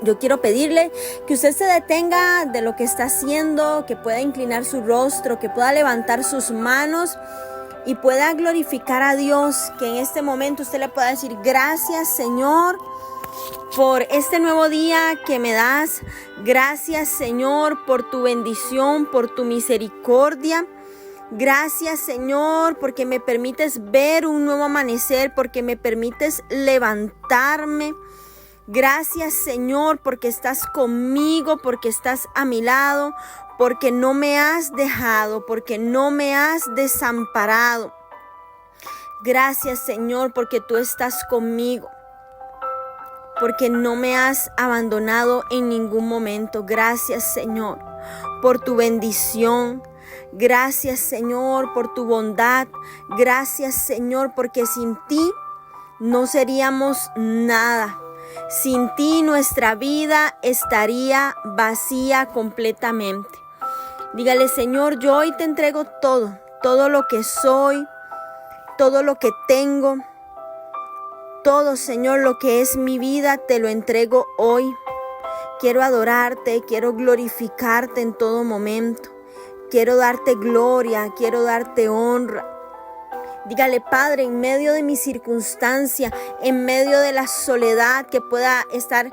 Yo quiero pedirle que usted se detenga de lo que está haciendo, que pueda inclinar su rostro, que pueda levantar sus manos y pueda glorificar a Dios, que en este momento usted le pueda decir: gracias, Señor, por este nuevo día que me das. Gracias, Señor, por tu bendición, por tu misericordia. Gracias, Señor, porque me permites ver un nuevo amanecer, porque me permites levantarme. Gracias, Señor, porque estás conmigo, porque estás a mi lado, porque no me has dejado, porque no me has desamparado. Gracias, Señor, porque tú estás conmigo, porque no me has abandonado en ningún momento. Gracias, Señor, por tu bendición. Gracias, Señor, por tu bondad. Gracias, Señor, porque sin ti no seríamos nada. Sin ti nuestra vida estaría vacía completamente. Dígale: Señor, yo hoy te entrego todo lo que soy, todo lo que tengo, todo, Señor, lo que es mi vida, te lo entrego hoy. Quiero adorarte, quiero glorificarte en todo momento. Quiero darte gloria, quiero darte honra. Dígale: Padre, en medio de mi circunstancia, en medio de la soledad que pueda estar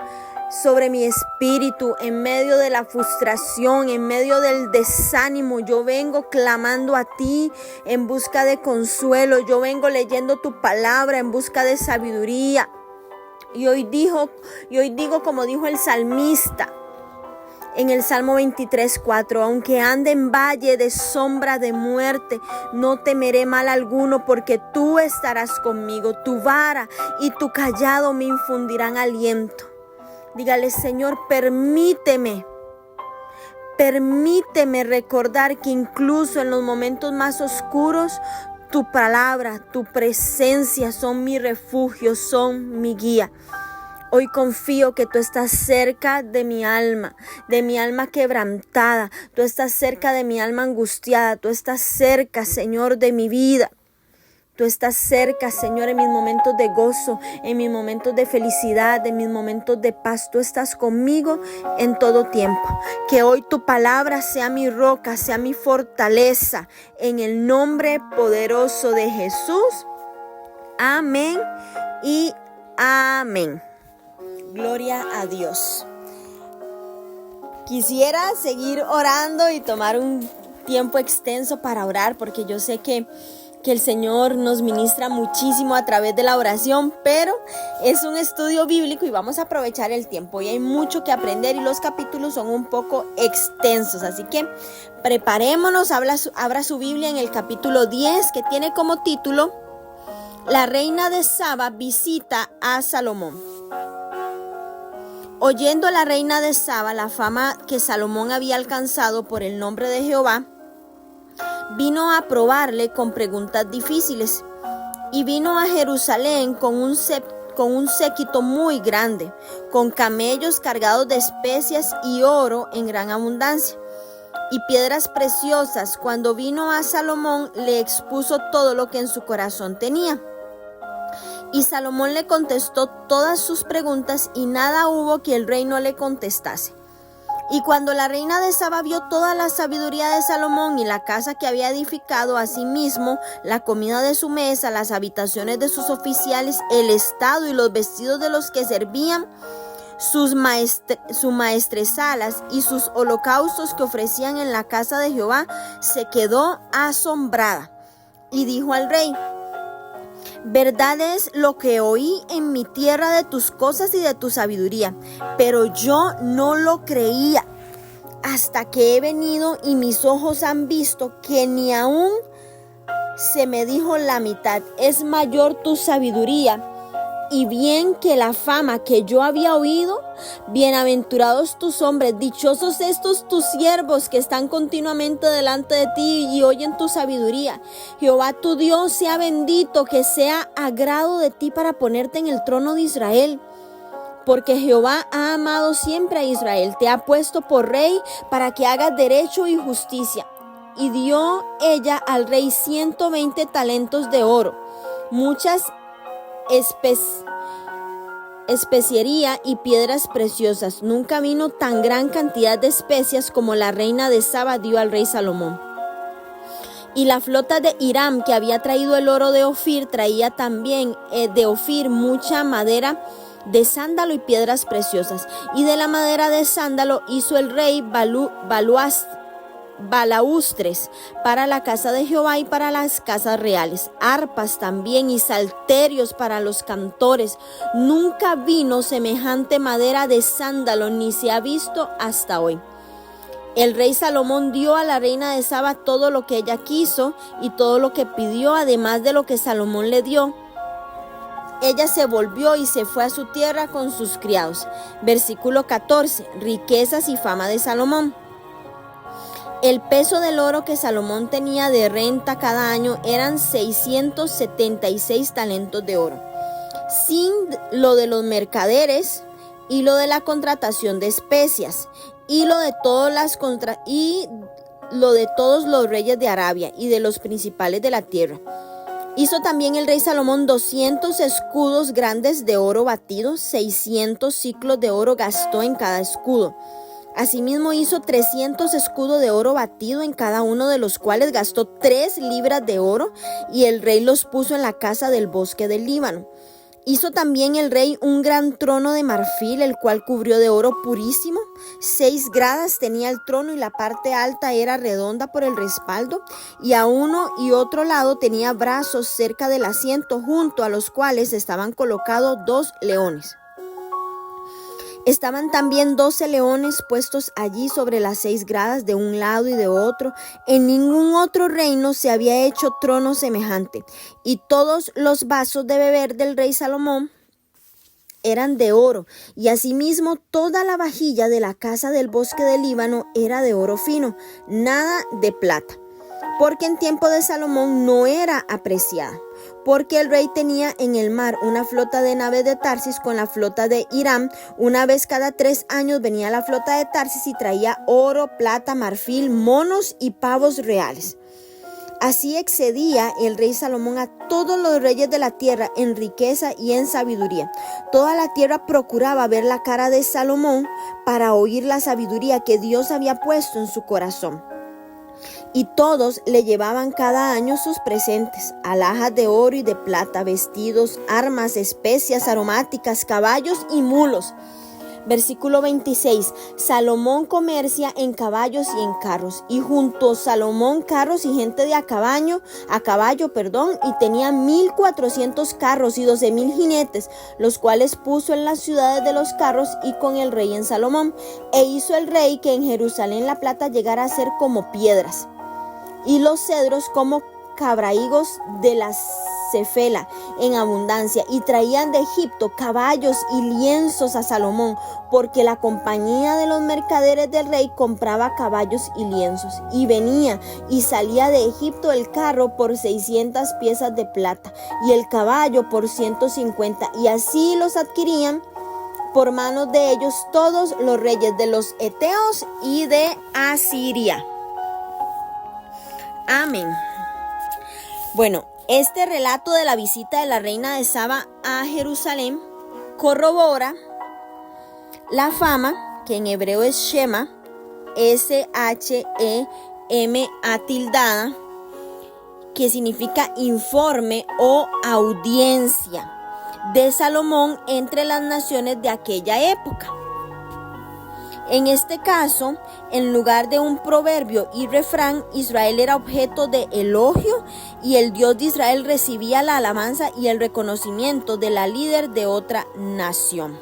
sobre mi espíritu, en medio de la frustración, en medio del desánimo, yo vengo clamando a ti en busca de consuelo. Yo vengo leyendo tu palabra en busca de sabiduría. Y hoy digo como dijo el salmista en el Salmo 23:4: aunque ande en valle de sombra de muerte, no temeré mal alguno, porque tú estarás conmigo. Tu vara y tu cayado me infundirán aliento. Dígale: Señor, permíteme recordar que incluso en los momentos más oscuros, tu palabra, tu presencia son mi refugio, son mi guía. Hoy confío que tú estás cerca de mi alma quebrantada. Tú estás cerca de mi alma angustiada. Tú estás cerca, Señor, de mi vida. Tú estás cerca, Señor, en mis momentos de gozo, en mis momentos de felicidad, en mis momentos de paz. Tú estás conmigo en todo tiempo. Que hoy tu palabra sea mi roca, sea mi fortaleza. En el nombre poderoso de Jesús. Amén y amén. Gloria a Dios. Quisiera seguir orando y tomar un tiempo extenso para orar, porque yo sé que el Señor nos ministra muchísimo a través de la oración, pero es un estudio bíblico y vamos a aprovechar el tiempo. Y hay mucho que aprender y los capítulos son un poco extensos, así que preparémonos. Abra su Biblia en el capítulo 10, que tiene como título: La reina de Saba visita a Salomón. Oyendo la reina de Saba la fama que Salomón había alcanzado por el nombre de Jehová, vino a probarle con preguntas difíciles, y vino a Jerusalén con un séquito muy grande, con camellos cargados de especias y oro en gran abundancia, y piedras preciosas. Cuando vino a Salomón, le expuso todo lo que en su corazón tenía. Y Salomón le contestó todas sus preguntas, y nada hubo que el rey no le contestase. Y cuando la reina de Saba vio toda la sabiduría de Salomón y la casa que había edificado, asimismo la comida de su mesa, las habitaciones de sus oficiales, el estado y los vestidos de los que servían, sus maestresalas y sus holocaustos que ofrecían en la casa de Jehová, se quedó asombrada. Y dijo al rey: verdad es lo que oí en mi tierra de tus cosas y de tu sabiduría, pero yo no lo creía hasta que he venido y mis ojos han visto que ni aún se me dijo la mitad. Es mayor tu sabiduría y bien que la fama que yo había oído. Bienaventurados tus hombres, dichosos estos tus siervos que están continuamente delante de ti y oyen tu sabiduría. Jehová tu Dios sea bendito, que sea agrado de ti para ponerte en el trono de Israel. Porque Jehová ha amado siempre a Israel, te ha puesto por rey para que hagas derecho y justicia. Y dio ella al rey 120 talentos de oro, muchas especiería y piedras preciosas. Nunca vino tan gran cantidad de especias como la reina de Saba dio al rey Salomón. Y la flota de Hiram, que había traído el oro de Ofir, traía también de Ofir mucha madera de sándalo y piedras preciosas. Y de la madera de sándalo hizo el rey balaustres para la casa de Jehová y para las casas reales, arpas también y salterios para los cantores. Nunca vino semejante madera de sándalo, ni se ha visto hasta hoy. El rey Salomón dio a la reina de Saba todo lo que ella quiso y todo lo que pidió, además de lo que Salomón le dio. Ella se volvió y se fue a su tierra con sus criados. Versículo 14. Riquezas y fama de Salomón. El peso del oro que Salomón tenía de renta cada año eran 676 talentos de oro, sin lo de los mercaderes y lo de la contratación de especias y lo de todos los reyes de Arabia y de los principales de la tierra. Hizo también el rey Salomón 200 escudos grandes de oro batido, 600 siclos de oro gastó en cada escudo. Asimismo hizo 300 escudos de oro batido, en cada uno de los cuales gastó 3 libras de oro, y el rey los puso en la casa del bosque del Líbano. Hizo también el rey un gran trono de marfil, el cual cubrió de oro purísimo. 6 gradas tenía el trono y la parte alta era redonda por el respaldo, y a uno y otro lado tenía brazos cerca del asiento, junto a los cuales estaban colocados 2 leones. Estaban también 12 leones puestos allí sobre las 6 gradas de un lado y de otro. En ningún otro reino se había hecho trono semejante. Y todos los vasos de beber del rey Salomón eran de oro. Y asimismo toda la vajilla de la casa del bosque del Líbano era de oro fino, nada de plata. Porque en tiempo de Salomón no era apreciada. Porque el rey tenía en el mar una flota de naves de Tarsis con la flota de Hiram. Una vez cada 3 años venía la flota de Tarsis y traía oro, plata, marfil, monos y pavos reales. Así excedía el rey Salomón a todos los reyes de la tierra en riqueza y en sabiduría. Toda la tierra procuraba ver la cara de Salomón para oír la sabiduría que Dios había puesto en su corazón. Y todos le llevaban cada año sus presentes, alhajas de oro y de plata, vestidos, armas, especias aromáticas, caballos y mulos. Versículo 26. Salomón comercia en caballos y en carros, y junto a Salomón carros y gente de a caballo, y tenía 1,400 carros y 12,000 jinetes, los cuales puso en las ciudades de los carros y con el rey en Salomón. E hizo el rey que en Jerusalén la plata llegara a ser como piedras, y los cedros como cabraigos de la Cefela en abundancia, y traían de Egipto caballos y lienzos a Salomón, porque la compañía de los mercaderes del rey compraba caballos y lienzos. Y venía y salía de Egipto el carro por 600 piezas de plata y el caballo por 150, y así los adquirían por manos de ellos todos los reyes de los heteos y de Asiria. Amén. Bueno, este relato de la visita de la reina de Saba a Jerusalén corrobora la fama, que en hebreo es Shema, S-H-E-M-A tildada, que significa informe o audiencia, de Salomón entre las naciones de aquella época. En este caso, en lugar de un proverbio y refrán, Israel era objeto de elogio y el Dios de Israel recibía la alabanza y el reconocimiento de la líder de otra nación.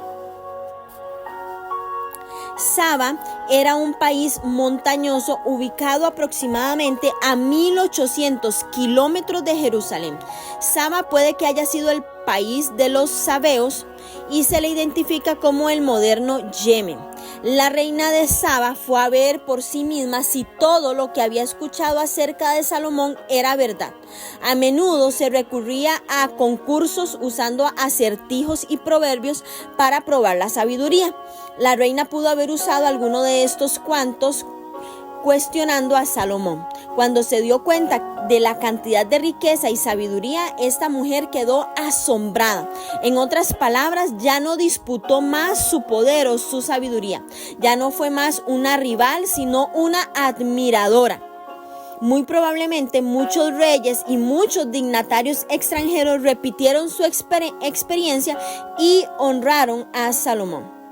Saba era un país montañoso ubicado aproximadamente a 1,800 kilómetros de Jerusalén. Saba puede que haya sido el país de los sabeos y se le identifica como el moderno Yemen. La reina de Saba fue a ver por sí misma si todo lo que había escuchado acerca de Salomón era verdad. A menudo se recurría a concursos usando acertijos y proverbios para probar la sabiduría. La reina pudo haber usado alguno de estos cuentos cuestionando a Salomón. Cuando se dio cuenta de la cantidad de riqueza y sabiduría, esta mujer quedó asombrada. En otras palabras, ya no disputó más su poder o su sabiduría. Ya no fue más una rival, sino una admiradora. Muy probablemente muchos reyes y muchos dignatarios extranjeros repitieron su experiencia y honraron a Salomón.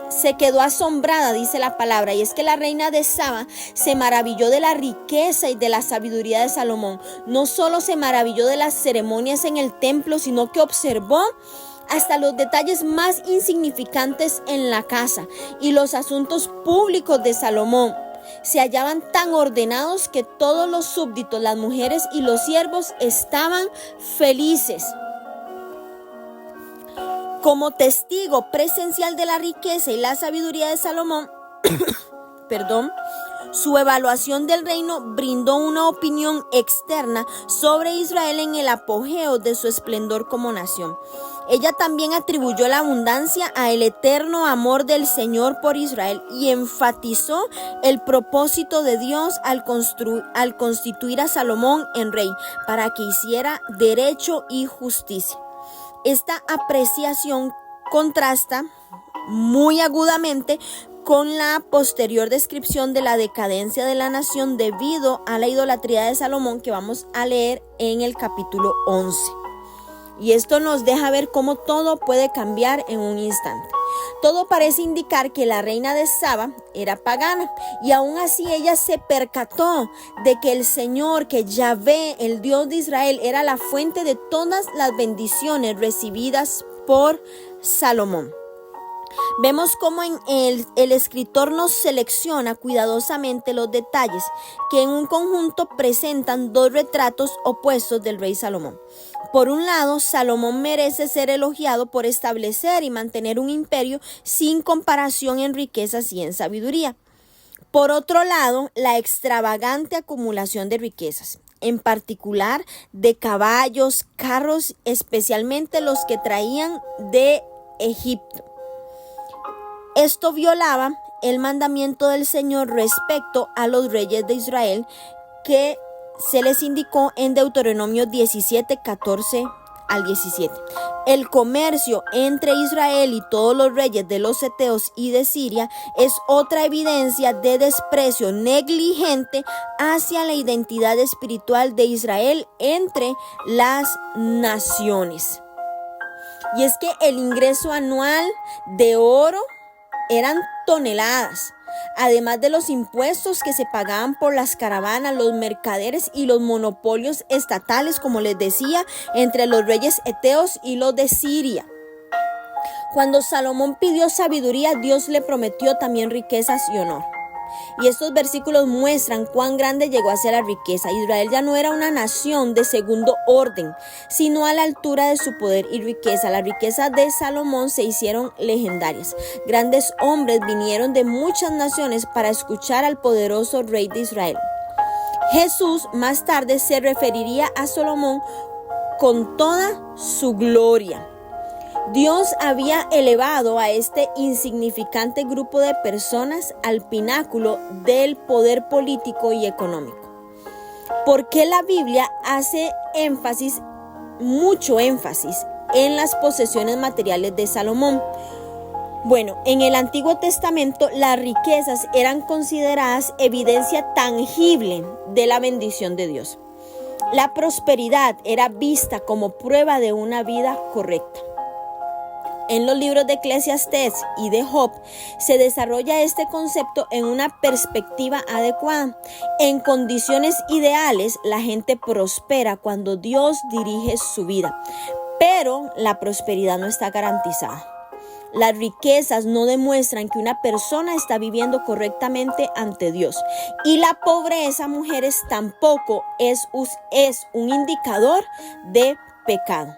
Se quedó asombrada, dice la palabra, y es que la reina de Saba se maravilló de la riqueza y de la sabiduría de Salomón. No solo se maravilló de las ceremonias en el templo, sino que observó hasta los detalles más insignificantes en la casa y los asuntos públicos de Salomón. Se hallaban tan ordenados que todos los súbditos, las mujeres y los siervos estaban felices. Como testigo presencial de la riqueza y la sabiduría de Salomón, su evaluación del reino brindó una opinión externa sobre Israel en el apogeo de su esplendor como nación. Ella también atribuyó la abundancia al eterno amor del Señor por Israel y enfatizó el propósito de Dios al constituir a Salomón en rey para que hiciera derecho y justicia. Esta apreciación contrasta muy agudamente con la posterior descripción de la decadencia de la nación debido a la idolatría de Salomón que vamos a leer en el capítulo 11. Y esto nos deja ver cómo todo puede cambiar en un instante. Todo parece indicar que la reina de Saba era pagana y aún así ella se percató de que el Señor, que Yahvé, el Dios de Israel, era la fuente de todas las bendiciones recibidas por Salomón. Vemos cómo el escritor nos selecciona cuidadosamente los detalles que en un conjunto presentan dos retratos opuestos del rey Salomón. Por un lado, Salomón merece ser elogiado por establecer y mantener un imperio sin comparación en riquezas y en sabiduría. Por otro lado, la extravagante acumulación de riquezas, en particular de caballos, carros, especialmente los que traían de Egipto. Esto violaba el mandamiento del Señor respecto a los reyes de Israel que se les indicó en Deuteronomio 17, 14 al 17. El comercio entre Israel y todos los reyes de los heteos y de Siria es otra evidencia de desprecio negligente hacia la identidad espiritual de Israel entre las naciones. Y es que el ingreso anual de oro eran toneladas, además de los impuestos que se pagaban por las caravanas, los mercaderes y los monopolios estatales, como les decía, entre los reyes heteos y los de Siria. Cuando Salomón pidió sabiduría, Dios le prometió también riquezas y honor. Y estos versículos muestran cuán grande llegó a ser la riqueza. Israel ya no era una nación de segundo orden, sino a la altura de su poder y riqueza. Las riquezas de Salomón se hicieron legendarias. Grandes hombres vinieron de muchas naciones para escuchar al poderoso rey de Israel. Jesús más tarde se referiría a Salomón con toda su gloria. Dios había elevado a este insignificante grupo de personas al pináculo del poder político y económico. ¿Por qué la Biblia hace mucho énfasis en las posesiones materiales de Salomón? Bueno, en el Antiguo Testamento las riquezas eran consideradas evidencia tangible de la bendición de Dios. La prosperidad era vista como prueba de una vida correcta. En los libros de Eclesiastés y de Job se desarrolla este concepto en una perspectiva adecuada. En condiciones ideales, la gente prospera cuando Dios dirige su vida, pero la prosperidad no está garantizada. Las riquezas no demuestran que una persona está viviendo correctamente ante Dios, y la pobreza, mujeres, tampoco es un indicador de pecado.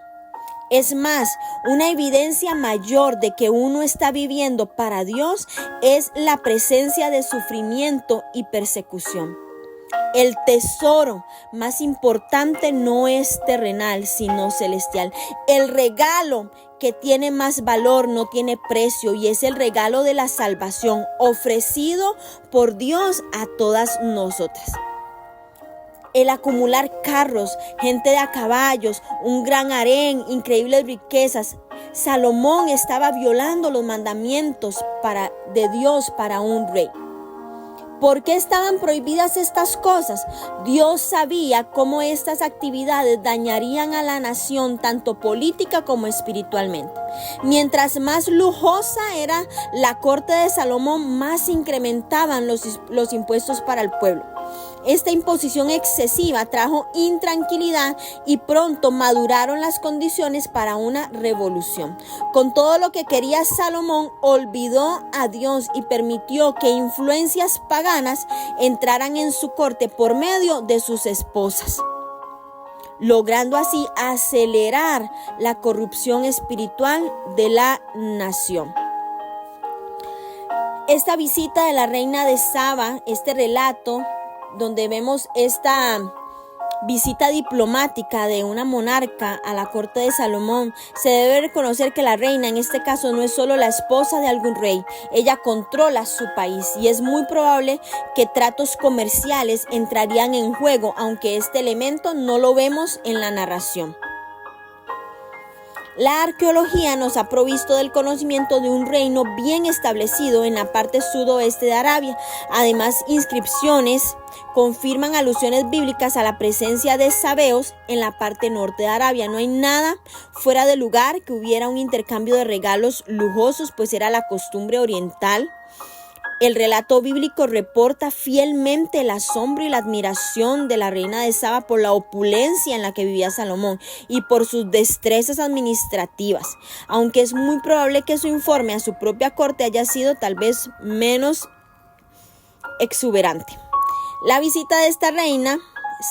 Es más, una evidencia mayor de que uno está viviendo para Dios es la presencia de sufrimiento y persecución. El tesoro más importante no es terrenal, sino celestial. El regalo que tiene más valor no tiene precio y es el regalo de la salvación ofrecido por Dios a todas nosotras. el acumular carros, gente de a caballos, un gran harén, increíbles riquezas. Salomón estaba violando los mandamientos de Dios para un rey. ¿Por qué estaban prohibidas estas cosas? Dios sabía cómo estas actividades dañarían a la nación tanto política como espiritualmente. Mientras más lujosa era la corte de Salomón, más se incrementaban los impuestos para el pueblo. Esta imposición excesiva trajo intranquilidad y pronto maduraron las condiciones para una revolución. Con todo lo que quería Salomón, olvidó a Dios y permitió que influencias paganas entraran en su corte por medio de sus esposas, logrando así acelerar la corrupción espiritual de la nación. Esta visita de la reina de Saba, este relato donde vemos esta visita diplomática de una monarca a la corte de Salomón, se debe reconocer que la reina en este caso no es solo la esposa de algún rey, ella controla su país y es muy probable que tratos comerciales entrarían en juego, aunque este elemento no lo vemos en la narración. La arqueología nos ha provisto del conocimiento de un reino bien establecido en la parte sudoeste de Arabia. Además, inscripciones confirman alusiones bíblicas a la presencia de sabeos en la parte norte de Arabia. No hay nada fuera de lugar que hubiera un intercambio de regalos lujosos, pues era la costumbre oriental. El relato bíblico reporta fielmente el asombro y la admiración de la reina de Saba por la opulencia en la que vivía Salomón y por sus destrezas administrativas, aunque es muy probable que su informe a su propia corte haya sido tal vez menos exuberante. La visita de esta reina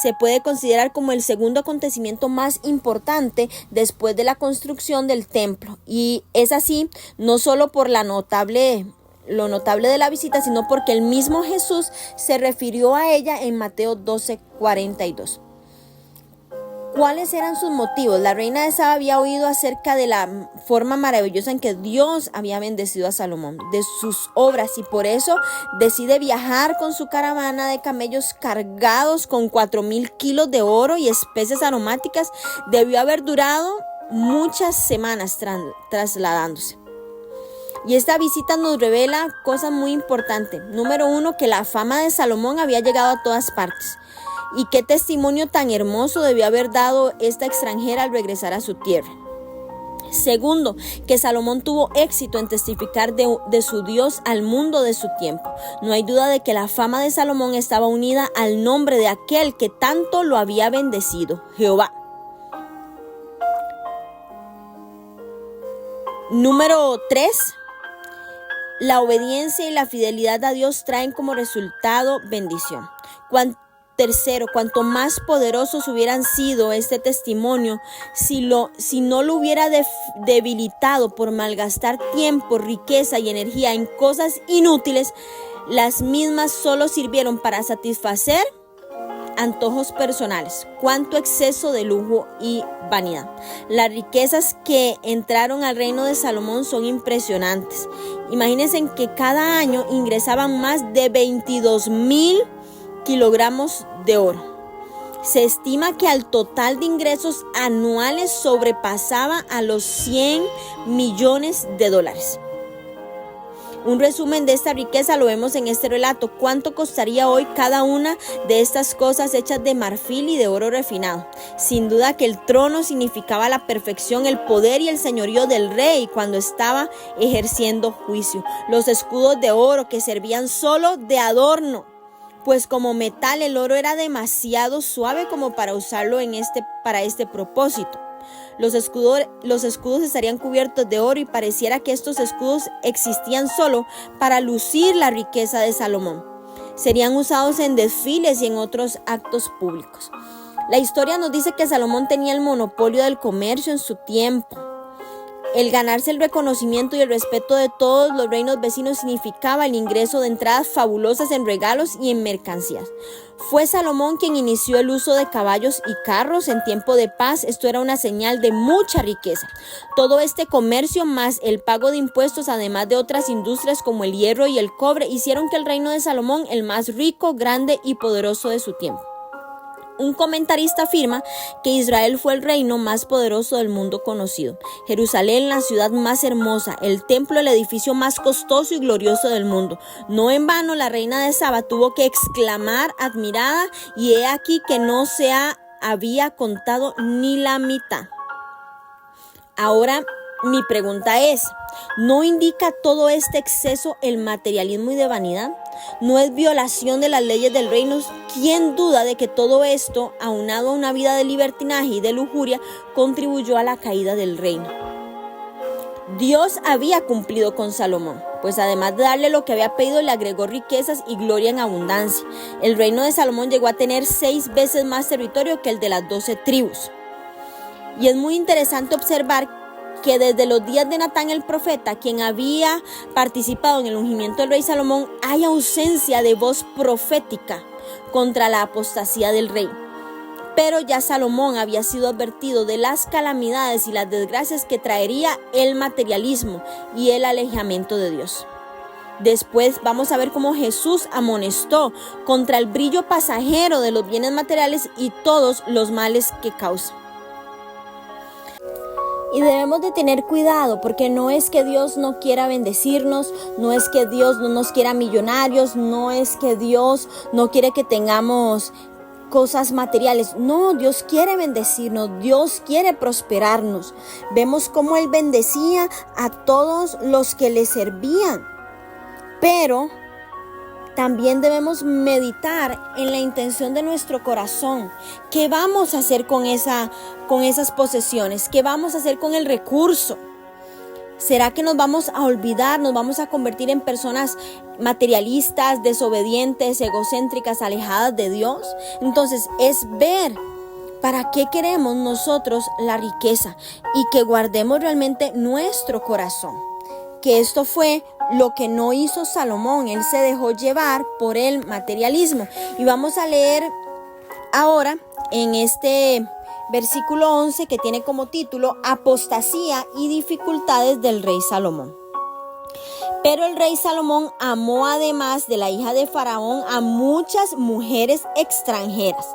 se puede considerar como el segundo acontecimiento más importante después de la construcción del templo, y es así no solo por lo notable de la visita, sino porque el mismo Jesús se refirió a ella en Mateo 12:42. ¿Cuáles eran sus motivos? La reina de Saba había oído acerca de la forma maravillosa en que Dios había bendecido a Salomón, de sus obras, y por eso decide viajar con su caravana de camellos cargados con 4,000 kilos de oro y especies aromáticas. Debió haber durado muchas semanas trasladándose. Y esta visita nos revela cosas muy importantes. Número 1, que la fama de Salomón había llegado a todas partes. Y qué testimonio tan hermoso debió haber dado esta extranjera al regresar a su tierra. Segundo, que Salomón tuvo éxito en testificar de su Dios al mundo de su tiempo. No hay duda de que la fama de Salomón estaba unida al nombre de aquel que tanto lo había bendecido, Jehová. Número 3. La obediencia y la fidelidad a Dios traen como resultado bendición. Tercero, cuanto más poderosos hubieran sido este testimonio, si no lo hubiera debilitado por malgastar tiempo, riqueza y energía en cosas inútiles, las mismas solo sirvieron para satisfacer antojos personales. Cuánto exceso de lujo y vanidad. Las riquezas que entraron al reino de Salomón son impresionantes. Imagínense que cada año ingresaban más de 22,000 kilogramos de oro. Se estima que al total de ingresos anuales sobrepasaba a los 100 millones de dólares. Un resumen de esta riqueza lo vemos en este relato. ¿Cuánto costaría hoy cada una de estas cosas hechas de marfil y de oro refinado? Sin duda que el trono significaba la perfección, el poder y el señorío del rey cuando estaba ejerciendo juicio. Los escudos de oro que servían solo de adorno, pues como metal el oro era demasiado suave como para usarlo para este propósito. Los escudos estarían cubiertos de oro y pareciera que estos escudos existían solo para lucir la riqueza de Salomón. Serían usados en desfiles y en otros actos públicos. La historia nos dice que Salomón tenía el monopolio del comercio en su tiempo. El ganarse el reconocimiento y el respeto de todos los reinos vecinos significaba el ingreso de entradas fabulosas en regalos y en mercancías. Fue Salomón quien inició el uso de caballos y carros en tiempo de paz. Esto era una señal de mucha riqueza. Todo este comercio más el pago de impuestos, además de otras industrias como el hierro y el cobre, hicieron que el reino de Salomón el más rico, grande y poderoso de su tiempo. Un comentarista afirma que Israel fue el reino más poderoso del mundo conocido. Jerusalén, la ciudad más hermosa, el templo, el edificio más costoso y glorioso del mundo. No en vano la reina de Saba tuvo que exclamar admirada, y he aquí que no se había contado ni la mitad. Ahora mi pregunta es, ¿no indica todo este exceso el materialismo y de vanidad? ¿No es violación de las leyes del reino? ¿Quién duda de que todo esto, aunado a una vida de libertinaje y de lujuria, contribuyó a la caída del reino? Dios había cumplido con Salomón, pues además de darle lo que había pedido, le agregó riquezas y gloria en abundancia. El reino de Salomón llegó a tener 6 veces más territorio que el de las 12 tribus. Y es muy interesante observar que desde los días de Natán el profeta, quien había participado en el ungimiento del rey Salomón, hay ausencia de voz profética contra la apostasía del rey. Pero ya Salomón había sido advertido de las calamidades y las desgracias que traería el materialismo y el alejamiento de Dios. Después vamos a ver cómo Jesús amonestó contra el brillo pasajero de los bienes materiales y todos los males que causan. Y debemos de tener cuidado, porque no es que Dios no quiera bendecirnos, no es que Dios no nos quiera millonarios, no es que Dios no quiere que tengamos cosas materiales. No, Dios quiere bendecirnos, Dios quiere prosperarnos. Vemos cómo Él bendecía a todos los que le servían, pero también debemos meditar en la intención de nuestro corazón. ¿Qué vamos a hacer con esas posesiones? ¿Qué vamos a hacer con el recurso? ¿Será que nos vamos a olvidar, nos vamos a convertir en personas materialistas, desobedientes, egocéntricas, alejadas de Dios? Entonces es ver para qué queremos nosotros la riqueza y que guardemos realmente nuestro corazón. Que esto fue lo que no hizo Salomón. Él se dejó llevar por el materialismo. Y vamos a leer ahora en este versículo 11 que tiene como título Apostasía y dificultades del rey Salomón. Pero el rey Salomón amó, además de la hija de Faraón, a muchas mujeres extranjeras,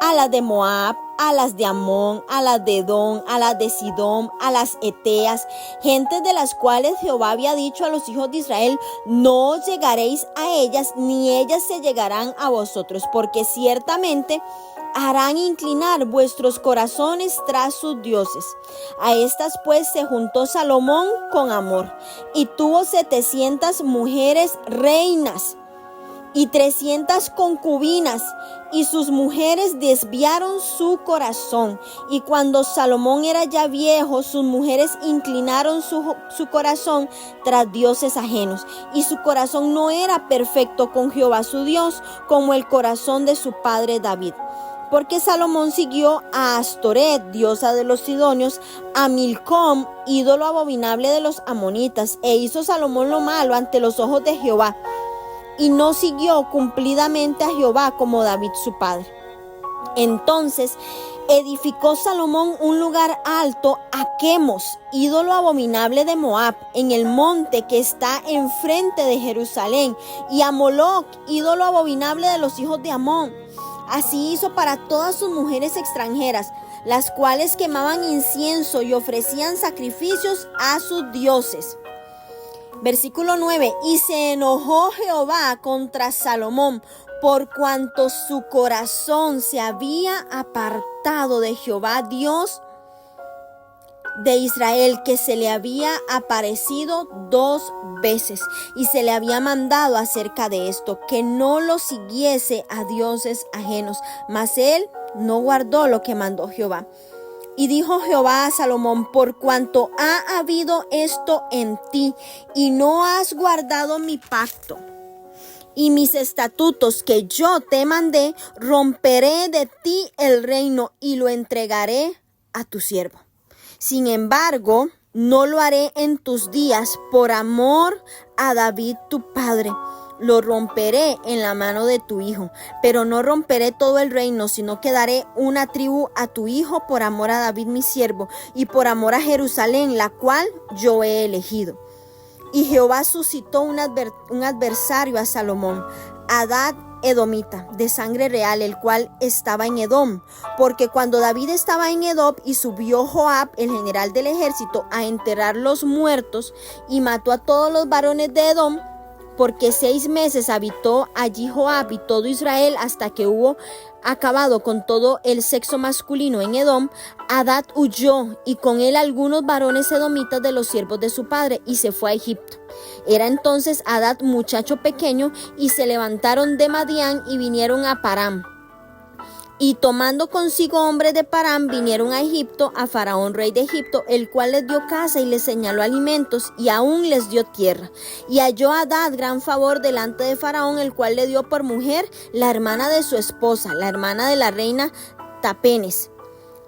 a las de Moab, a las de Amón, a las de Edom, a las de Sidón, a las Eteas, gentes de las cuales Jehová había dicho a los hijos de Israel: no os llegaréis a ellas, ni ellas se llegarán a vosotros, porque ciertamente harán inclinar vuestros corazones tras sus dioses. A estas pues se juntó Salomón con amor, y tuvo 700 mujeres reinas y 300 concubinas, y sus mujeres desviaron su corazón. Y cuando Salomón era ya viejo, sus mujeres inclinaron su corazón tras dioses ajenos, y su corazón no era perfecto con Jehová su Dios, como el corazón de su padre David. Porque Salomón siguió a Astoret, diosa de los sidonios, a Milcom, ídolo abominable de los amonitas, e hizo Salomón lo malo ante los ojos de Jehová, y no siguió cumplidamente a Jehová como David su padre. Entonces edificó Salomón un lugar alto a Quemos, ídolo abominable de Moab, en el monte que está enfrente de Jerusalén, y a Moloc, ídolo abominable de los hijos de Amón. Así hizo para todas sus mujeres extranjeras, las cuales quemaban incienso y ofrecían sacrificios a sus dioses. Versículo 9, y se enojó Jehová contra Salomón, por cuanto su corazón se había apartado de Jehová, Dios de Israel, que se le había aparecido 2 veces, y se le había mandado acerca de esto, que no lo siguiese a dioses ajenos, mas él no guardó lo que mandó Jehová. Y dijo Jehová a Salomón: por cuanto ha habido esto en ti, y no has guardado mi pacto y mis estatutos que yo te mandé, romperé de ti el reino y lo entregaré a tu siervo. Sin embargo, no lo haré en tus días por amor a David tu padre. Lo romperé en la mano de tu hijo, pero no romperé todo el reino, sino que daré una tribu a tu hijo por amor a David mi siervo, y por amor a Jerusalén, la cual yo he elegido. Y Jehová suscitó un adversario a Salomón, Hadad edomita, de sangre real, el cual estaba en Edom, porque cuando David estaba en Edom y subió Joab, el general del ejército, a enterrar los muertos y mató a todos los varones de Edom, porque 6 meses habitó allí Joab y todo Israel hasta que hubo acabado con todo el sexo masculino en Edom, Hadad huyó y con él algunos varones edomitas de los siervos de su padre y se fue a Egipto. Era entonces Hadad muchacho pequeño y se levantaron de Madián y vinieron a Param. Y tomando consigo hombres de Param, vinieron a Egipto, a Faraón, rey de Egipto, el cual les dio casa y les señaló alimentos, y aún les dio tierra. Y halló Hadad gran favor delante de Faraón, el cual le dio por mujer la hermana de su esposa, la hermana de la reina Tapenes.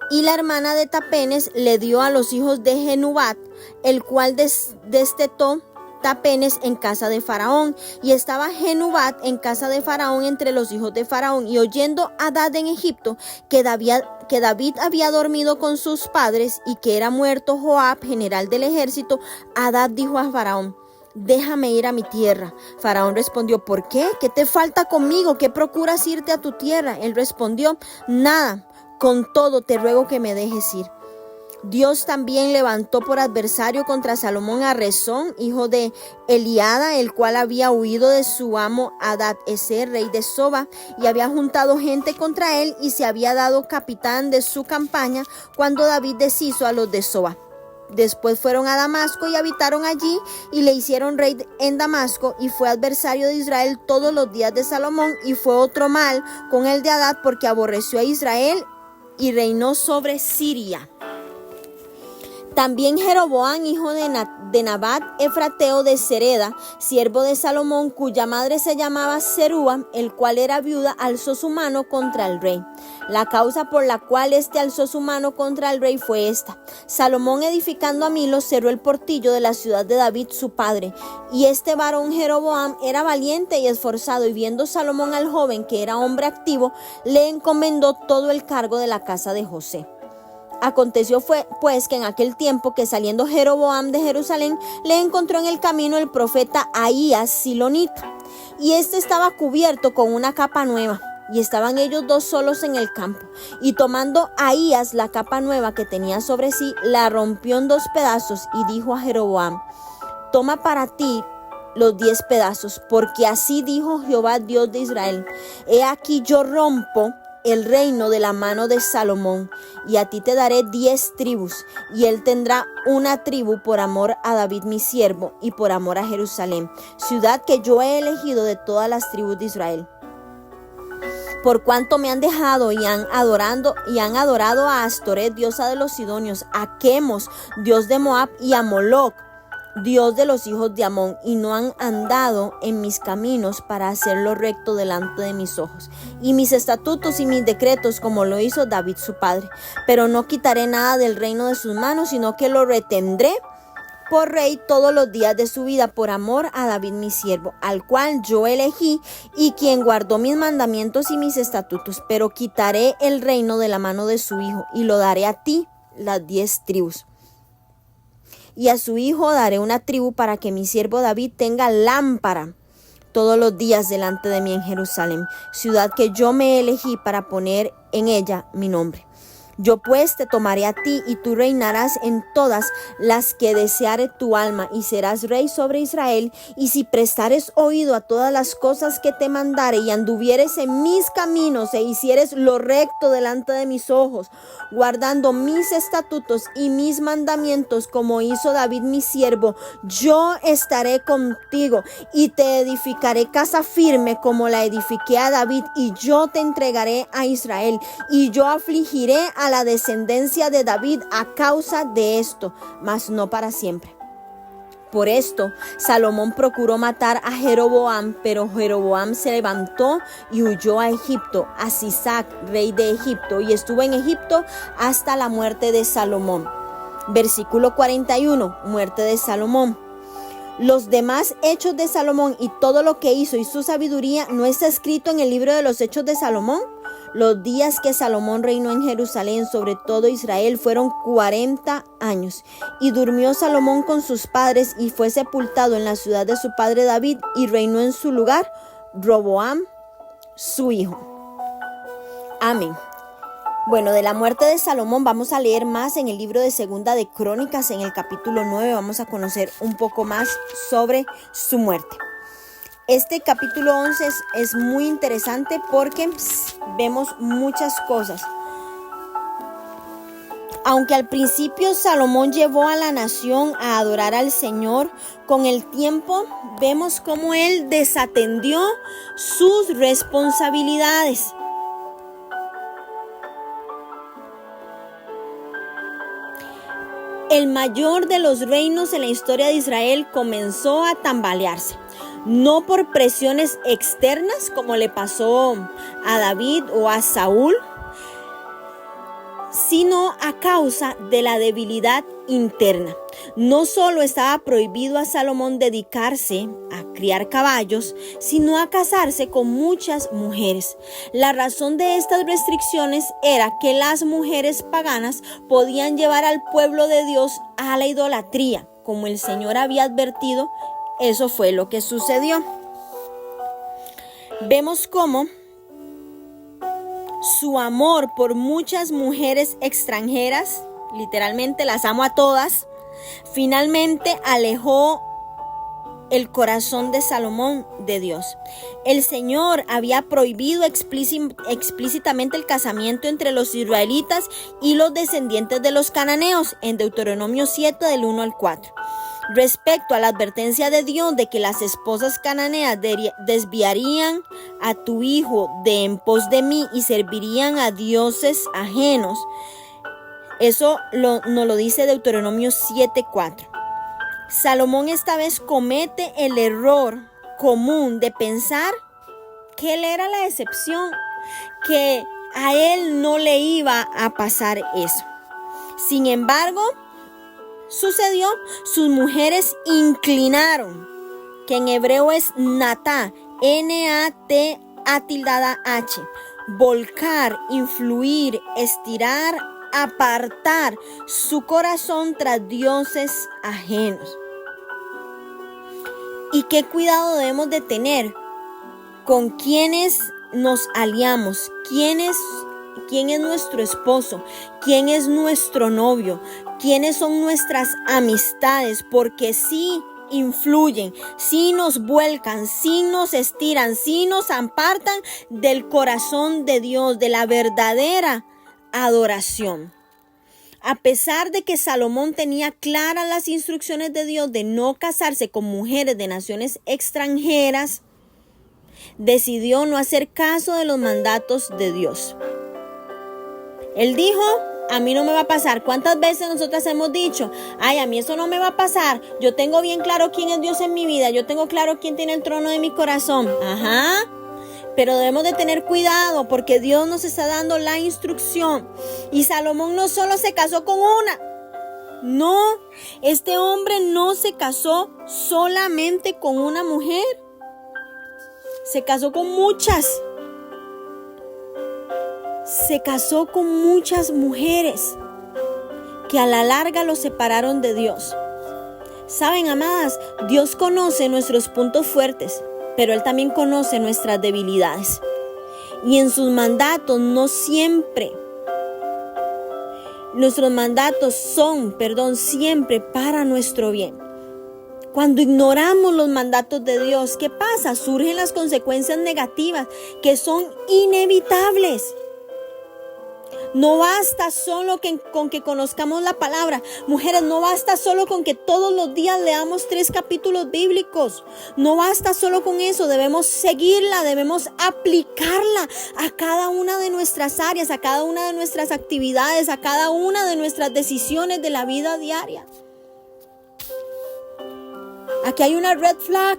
Y la hermana de Tapenes le dio a los hijos de Genubat, el cual destetó Tapenes en casa de Faraón, y estaba Genubat en casa de Faraón entre los hijos de Faraón. Y oyendo Hadad en Egipto que David había dormido con sus padres y que era muerto Joab, general del ejército, Hadad dijo a Faraón: déjame ir a mi tierra. Faraón respondió: ¿por qué? ¿Qué te falta conmigo? ¿Qué procuras irte a tu tierra? Él respondió: nada, con todo te ruego que me dejes ir. Dios también levantó por adversario contra Salomón a Rezón, hijo de Eliada, el cual había huido de su amo Hadad-ezer, rey de Soba, y había juntado gente contra él y se había dado capitán de su campaña cuando David deshizo a los de Soba. Después fueron a Damasco y habitaron allí y le hicieron rey en Damasco, y fue adversario de Israel todos los días de Salomón, y fue otro mal con el de Hadad porque aborreció a Israel y reinó sobre Siria. También Jeroboam, hijo de Nabat, efrateo de Sereda, siervo de Salomón, cuya madre se llamaba Serúa, el cual era viuda, alzó su mano contra el rey. La causa por la cual alzó su mano contra el rey fue esta: Salomón, edificando a Milo, cerró el portillo de la ciudad de David su padre. Y este varón Jeroboam era valiente y esforzado, y viendo Salomón al joven, que era hombre activo, le encomendó todo el cargo de la casa de José. Aconteció pues que en aquel tiempo que saliendo Jeroboam de Jerusalén, le encontró en el camino el profeta Ahías silonita, y este estaba cubierto con una capa nueva, y estaban ellos dos solos en el campo. Y tomando Ahías la capa nueva que tenía sobre sí, la rompió en 2 pedazos, y dijo a Jeroboam: toma para ti los 10 pedazos, porque así dijo Jehová Dios de Israel: he aquí yo rompo el reino de la mano de Salomón, y a ti te daré 10 tribus, y él tendrá una tribu por amor a David mi siervo, y por amor a Jerusalén, ciudad que yo he elegido de todas las tribus de Israel. Por cuanto me han dejado y han adorado a Astoret, diosa de los sidonios, a Quemos, dios de Moab, y a Moloc, Dios de los hijos de Amón, y no han andado en mis caminos para hacer lo recto delante de mis ojos, y mis estatutos y mis decretos, como lo hizo David su padre. Pero no quitaré nada del reino de sus manos, sino que lo retendré por rey todos los días de su vida, por amor a David mi siervo, al cual yo elegí, y quien guardó mis mandamientos y mis estatutos. Pero quitaré el reino de la mano de su hijo, y lo daré a ti, las 10 tribus. Y a su hijo daré una tribu, para que mi siervo David tenga lámpara todos los días delante de mí en Jerusalén, ciudad que yo me elegí para poner en ella mi nombre. Yo pues te tomaré a ti, y tú reinarás en todas las que deseare tu alma, y serás rey sobre Israel. Y si prestares oído a todas las cosas que te mandare, y anduvieres en mis caminos, e hicieres lo recto delante de mis ojos, guardando mis estatutos y mis mandamientos, como hizo David mi siervo, yo estaré contigo, y te edificaré casa firme como la edifiqué a David, y yo te entregaré a Israel, y yo afligiré a la descendencia de David a causa de esto, mas no para siempre. Por esto, Salomón procuró matar a Jeroboam, pero Jeroboam se levantó y huyó a Egipto, a Sisac, rey de Egipto, y estuvo en Egipto hasta la muerte de Salomón. Versículo 41, muerte de Salomón. Los demás hechos de Salomón y todo lo que hizo y su sabiduría, ¿no está escrito en el libro de los hechos de Salomón? Los días que Salomón reinó en Jerusalén sobre todo Israel fueron 40 años. Y durmió Salomón con sus padres, y fue sepultado en la ciudad de su padre David, y reinó en su lugar Roboam, su hijo. Amén. Bueno, de la muerte de Salomón vamos a leer más en el libro de Segunda de Crónicas, en el capítulo 9. Vamos a conocer un poco más sobre su muerte. Este capítulo 11 es muy interesante porque vemos muchas cosas. Aunque al principio Salomón llevó a la nación a adorar al Señor, con el tiempo vemos cómo él desatendió sus responsabilidades. El mayor de los reinos en la historia de Israel comenzó a tambalearse, no por presiones externas como le pasó a David o a Saúl, sino a causa de la debilidad interna. No solo estaba prohibido a Salomón dedicarse a criar caballos, sino a casarse con muchas mujeres. La razón de estas restricciones era que las mujeres paganas podían llevar al pueblo de Dios a la idolatría. Como el Señor había advertido, eso fue lo que sucedió. Vemos cómo su amor por muchas mujeres extranjeras, literalmente las amo a todas, finalmente alejó el corazón de Salomón de Dios. El Señor había prohibido explícitamente el casamiento entre los israelitas y los descendientes de los cananeos en Deuteronomio 7 del 1 al 4. Respecto a la advertencia de Dios de que las esposas cananeas desviarían a tu hijo de en pos de mí y servirían a dioses ajenos, eso nos lo dice Deuteronomio 7:4. Salomón esta vez comete el error común de pensar que él era la excepción, que a él no le iba a pasar eso. Sin embargo, sucedió, sus mujeres inclinaron, que en hebreo es natá, N-A-T-A-H, volcar, influir, estirar, apartar su corazón tras dioses ajenos. ¿Y qué cuidado debemos de tener con quienes nos aliamos? ¿Quién es nuestro esposo? ¿Quién es nuestro novio? ¿Quiénes son nuestras amistades? Porque sí influyen, sí nos vuelcan, sí nos estiran, sí nos apartan del corazón de Dios, de la verdadera adoración. A pesar de que Salomón tenía claras las instrucciones de Dios de no casarse con mujeres de naciones extranjeras, decidió no hacer caso de los mandatos de Dios. Él dijo: a mí no me va a pasar. ¿Cuántas veces nosotras hemos dicho: ay, a mí eso no me va a pasar? Yo tengo bien claro quién es Dios en mi vida. Yo tengo claro quién tiene el trono de mi corazón. Ajá. Pero debemos de tener cuidado porque Dios nos está dando la instrucción. Y Salomón no solo se casó con una. No, este hombre no se casó solamente con una mujer. Se casó con muchas. Se casó con muchas mujeres que a la larga lo separaron de Dios. Saben, amadas, Dios conoce nuestros puntos fuertes, pero Él también conoce nuestras debilidades. Y en sus mandatos nuestros mandatos son siempre para nuestro bien. Cuando ignoramos los mandatos de Dios, ¿qué pasa? Surgen las consecuencias negativas que son inevitables. No basta solo con que conozcamos la palabra. Mujeres, no basta solo con que todos los días leamos 3 capítulos bíblicos. No basta solo con eso. Debemos seguirla, debemos aplicarla a cada una de nuestras áreas, a cada una de nuestras actividades, a cada una de nuestras decisiones de la vida diaria. Aquí hay una red flag.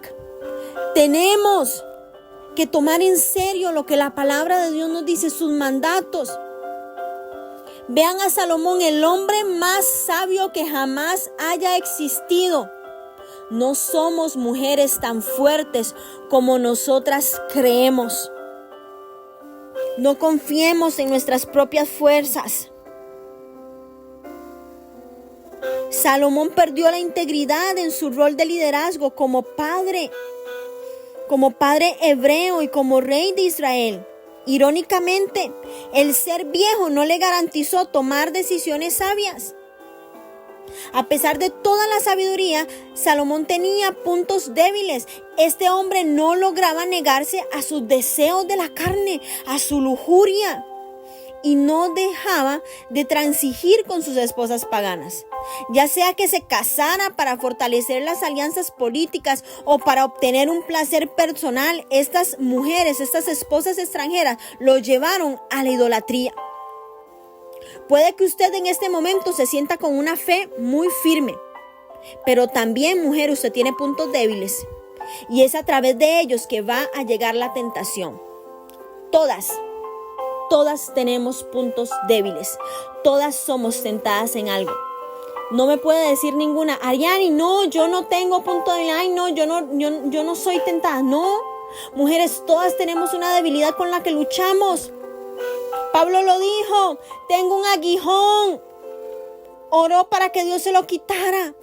Tenemos que tomar en serio lo que la palabra de Dios nos dice, sus mandatos. Vean a Salomón, el hombre más sabio que jamás haya existido. No somos mujeres tan fuertes como nosotras creemos. No confiemos en nuestras propias fuerzas. Salomón perdió la integridad en su rol de liderazgo como padre. como padre hebreo y como rey de Israel. Irónicamente, el ser viejo no le garantizó tomar decisiones sabias. A pesar de toda la sabiduría, Salomón tenía puntos débiles. Este hombre no lograba negarse a sus deseos de la carne, a su lujuria, y no dejaba de transigir con sus esposas paganas. Ya sea que se casara para fortalecer las alianzas políticas o para obtener un placer personal, estas mujeres, estas esposas extranjeras, lo llevaron a la idolatría. Puede que usted en este momento se sienta con una fe muy firme, pero también, mujer, usted tiene puntos débiles, y es a través de ellos que va a llegar la tentación. Todas tenemos puntos débiles. Todas somos tentadas en algo. No me puede decir ninguna, Ariani, no, yo no tengo punto débil. Ay, no, yo no soy tentada. No, mujeres, todas tenemos una debilidad con la que luchamos. Pablo lo dijo, tengo un aguijón. Oró para que Dios se lo quitara.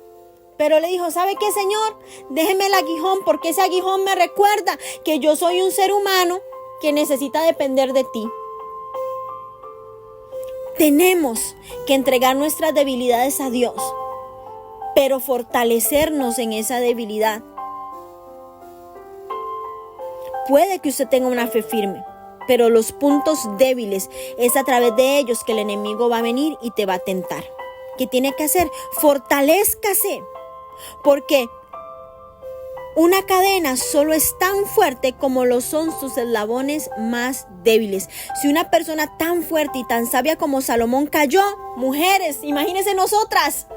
Pero le dijo, ¿sabe qué, Señor? Déjeme el aguijón, porque ese aguijón me recuerda que yo soy un ser humano que necesita depender de ti. Tenemos que entregar nuestras debilidades a Dios, pero fortalecernos en esa debilidad. Puede que usted tenga una fe firme, pero los puntos débiles es a través de ellos que el enemigo va a venir y te va a tentar. ¿Qué tiene que hacer? Fortalézcase, porque una cadena solo es tan fuerte como lo son sus eslabones más débiles. Si una persona tan fuerte y tan sabia como Salomón cayó, mujeres, imagínense nosotras.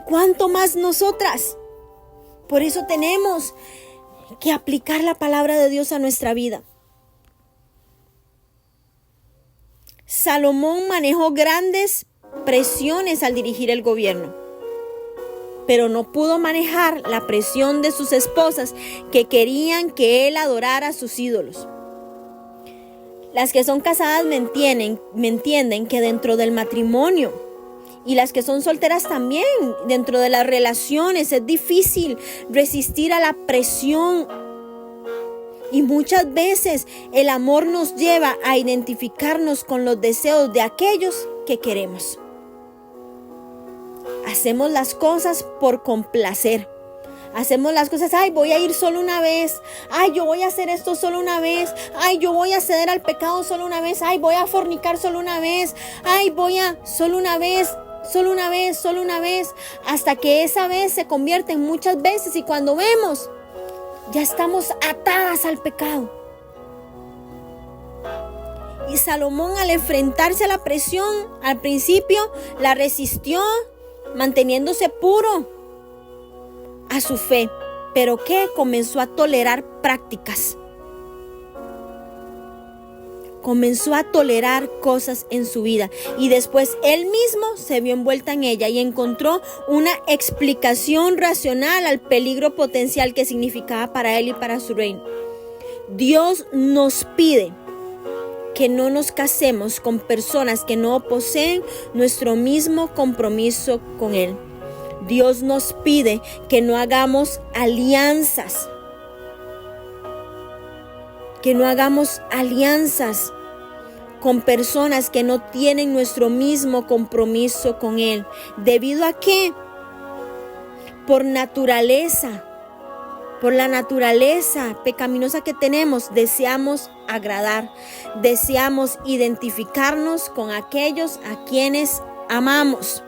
¿Cuánto más nosotras? Por eso tenemos que aplicar la palabra de Dios a nuestra vida. Salomón manejó grandes presiones al dirigir el gobierno, pero no pudo manejar la presión de sus esposas que querían que él adorara a sus ídolos. Las que son casadas me entienden que dentro del matrimonio, y las que son solteras también, dentro de las relaciones es difícil resistir a la presión. Y muchas veces el amor nos lleva a identificarnos con los deseos de aquellos que queremos. Hacemos las cosas por complacer. Hacemos las cosas, ay, voy a ir solo una vez. Ay, yo voy a hacer esto solo una vez. Ay, yo voy a ceder al pecado solo una vez. Ay, voy a fornicar solo una vez. Ay, voy a solo una vez, solo una vez, solo una vez. Hasta que esa vez se convierte en muchas veces y cuando vemos, ya estamos atadas al pecado. Y Salomón, al enfrentarse a la presión, al principio la resistió, manteniéndose puro a su fe, pero que comenzó a tolerar prácticas. Comenzó a tolerar cosas en su vida y después él mismo se vio envuelta en ella y encontró una explicación racional al peligro potencial que significaba para él y para su reino. Dios nos pide que no nos casemos con personas que no poseen nuestro mismo compromiso con Él. Dios nos pide que no hagamos alianzas. Que no hagamos alianzas con personas que no tienen nuestro mismo compromiso con Él. ¿Debido a qué? Por naturaleza. Por la naturaleza pecaminosa que tenemos, deseamos agradar, deseamos identificarnos con aquellos a quienes amamos.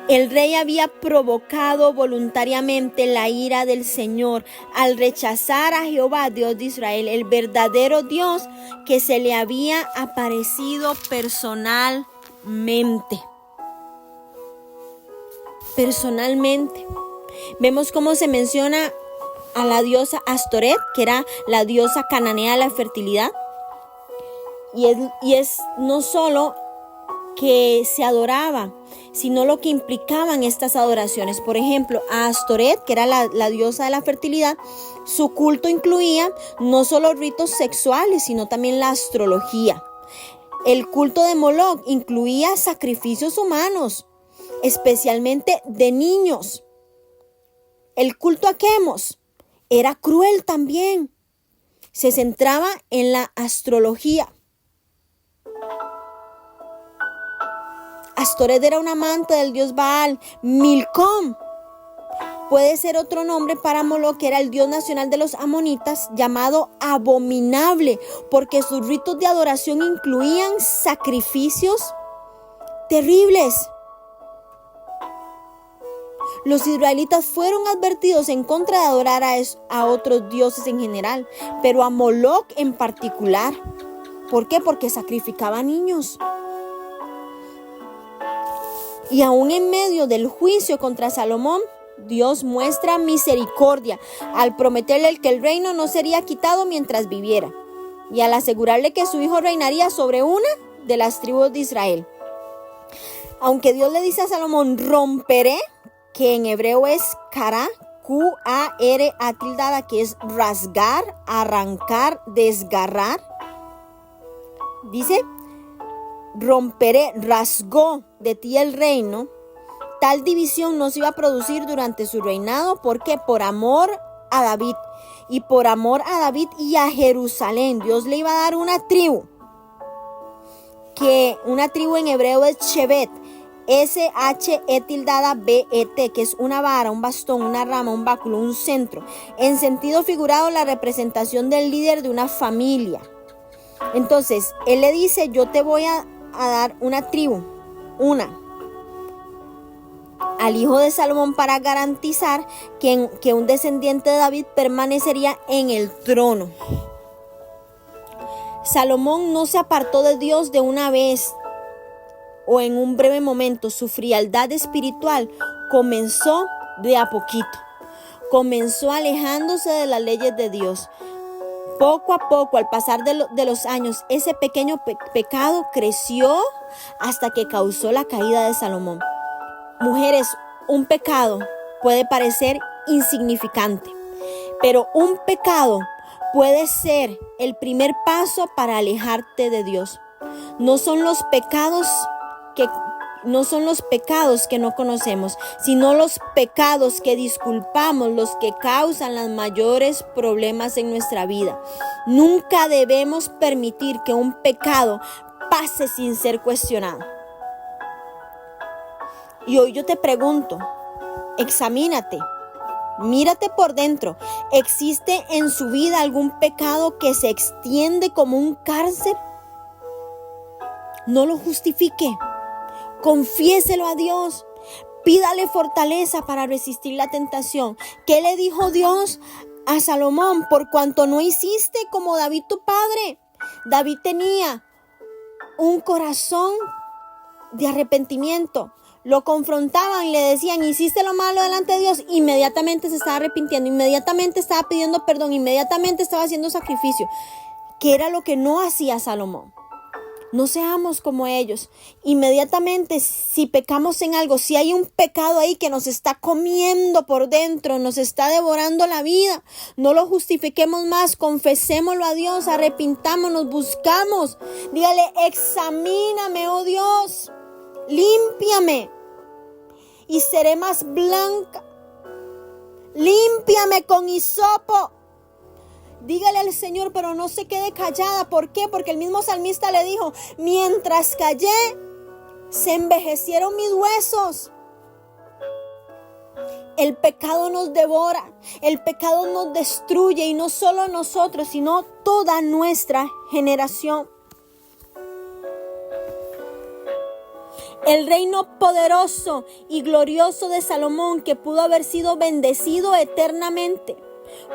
El rey había provocado voluntariamente la ira del Señor al rechazar a Jehová, Dios de Israel, el verdadero Dios que se le había aparecido personalmente. Vemos cómo se menciona a la diosa Astoret, que era la diosa cananea de la fertilidad. Y es no solo que se adoraba, sino lo que implicaban estas adoraciones. Por ejemplo, a Astoret, que era la diosa de la fertilidad, su culto incluía no solo ritos sexuales, sino también la astrología. El culto de Moloch incluía sacrificios humanos, especialmente de niños. El culto a Quemos era cruel también. Se centraba en la astrología. Astoret era un amante del dios Baal. Milcom puede ser otro nombre para Moloc, que era el dios nacional de los amonitas, llamado abominable, porque sus ritos de adoración incluían sacrificios terribles. Los israelitas fueron advertidos en contra de adorar a otros dioses en general, pero a Moloc en particular. ¿Por qué? Porque sacrificaba niños. Y aún en medio del juicio contra Salomón, Dios muestra misericordia al prometerle que el reino no sería quitado mientras viviera y al asegurarle que su hijo reinaría sobre una de las tribus de Israel. Aunque Dios le dice a Salomón, romperé, que en hebreo es Kará, Q-A-R-A tildada, que es rasgar, arrancar, desgarrar. Dice, romperé, rasgó de ti el reino. Tal división no se iba a producir durante su reinado. ¿Por qué? Por amor a David. Y por amor a David y a Jerusalén, Dios le iba a dar una tribu. Que una tribu en hebreo es Shevet. S-H-E tildada B-E-T, que es una vara, un bastón, una rama, un báculo, un centro. En sentido figurado, la representación del líder de una familia. Entonces, él le dice, yo te voy a dar una tribu, al hijo de Salomón, para garantizar que un descendiente de David permanecería en el trono. Salomón no se apartó de Dios de una vez o en un breve momento. Su frialdad espiritual comenzó de a poquito. Comenzó alejándose de las leyes de Dios. Poco a poco, al pasar de los años, ese pequeño pecado creció hasta que causó la caída de Salomón. Mujeres, un pecado puede parecer insignificante, pero un pecado puede ser el primer paso para alejarte de Dios. No son los pecados que no conocemos, sino los pecados que disculpamos los que causan los mayores problemas en nuestra vida. Nunca debemos permitir que un pecado pase sin ser cuestionado. Y hoy yo te pregunto, examínate, mírate por dentro. ¿Existe en su vida algún pecado que se extiende como un cárcel? No lo justifique. Confiéselo a Dios. Pídale fortaleza para resistir la tentación. ¿Qué le dijo Dios a Salomón? Por cuanto no hiciste como David tu padre. David tenía un corazón de arrepentimiento. Lo confrontaban y le decían, hiciste lo malo delante de Dios. Inmediatamente se estaba arrepintiendo, inmediatamente estaba pidiendo perdón, inmediatamente estaba haciendo sacrificio. ¿Qué era lo que no hacía Salomón? No seamos como ellos. Inmediatamente, si pecamos en algo, si hay un pecado ahí que nos está comiendo por dentro, nos está devorando la vida, no lo justifiquemos más, confesémoslo a Dios, arrepintámonos, buscamos. Dígale, examíname, oh Dios, límpiame y seré más blanca. Límpiame con hisopo. Dígale al Señor, pero no se quede callada. ¿Por qué? Porque el mismo salmista le dijo, mientras callé, se envejecieron mis huesos. El pecado nos devora, el pecado nos destruye, y no solo nosotros, sino toda nuestra generación. El reino poderoso y glorioso de Salomón, que pudo haber sido bendecido eternamente,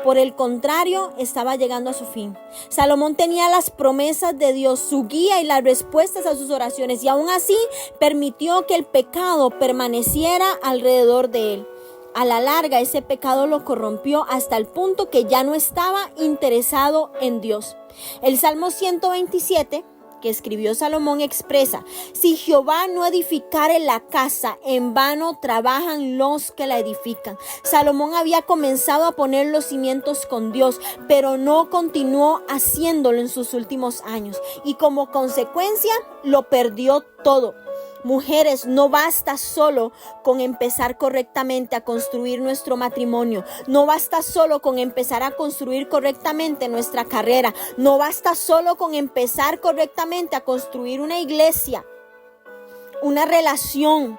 por el contrario, estaba llegando a su fin. Salomón tenía las promesas de Dios, su guía y las respuestas a sus oraciones, y aún así permitió que el pecado permaneciera alrededor de él. A la larga, ese pecado lo corrompió hasta el punto que ya no estaba interesado en Dios. El Salmo 127, que escribió Salomón, expresa: si Jehová no edificare la casa, en vano trabajan los que la edifican. Salomón había comenzado a poner los cimientos con Dios, pero no continuó haciéndolo en sus últimos años, y como consecuencia lo perdió todo. Mujeres, no basta solo con empezar correctamente a construir nuestro matrimonio. No basta solo con empezar a construir correctamente nuestra carrera. No basta solo con empezar correctamente a construir una iglesia, una relación.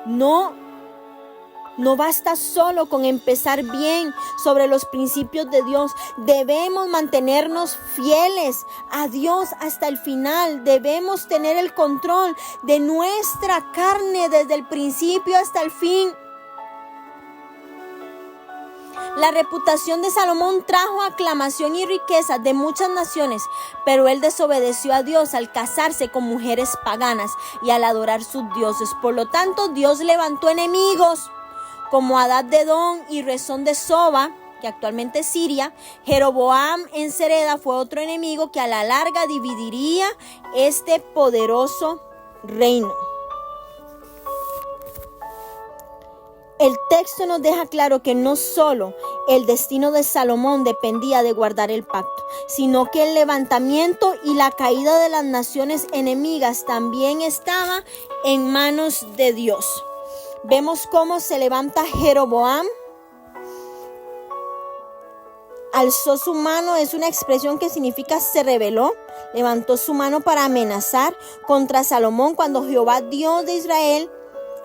No basta solo con empezar bien sobre los principios de Dios. Debemos mantenernos fieles a Dios hasta el final. Debemos tener el control de nuestra carne desde el principio hasta el fin. La reputación de Salomón trajo aclamación y riqueza de muchas naciones, pero él desobedeció a Dios al casarse con mujeres paganas y al adorar sus dioses. Por lo tanto, Dios levantó enemigos como Adad-Dedón y Rezón de Soba, que actualmente es Siria. Jeroboam en Sereda fue otro enemigo que a la larga dividiría este poderoso reino. El texto nos deja claro que no solo el destino de Salomón dependía de guardar el pacto, sino que el levantamiento y la caída de las naciones enemigas también estaba en manos de Dios. Vemos cómo se levanta Jeroboam. Alzó su mano, es una expresión que significa se rebeló. Levantó su mano para amenazar contra Salomón cuando Jehová, Dios de Israel,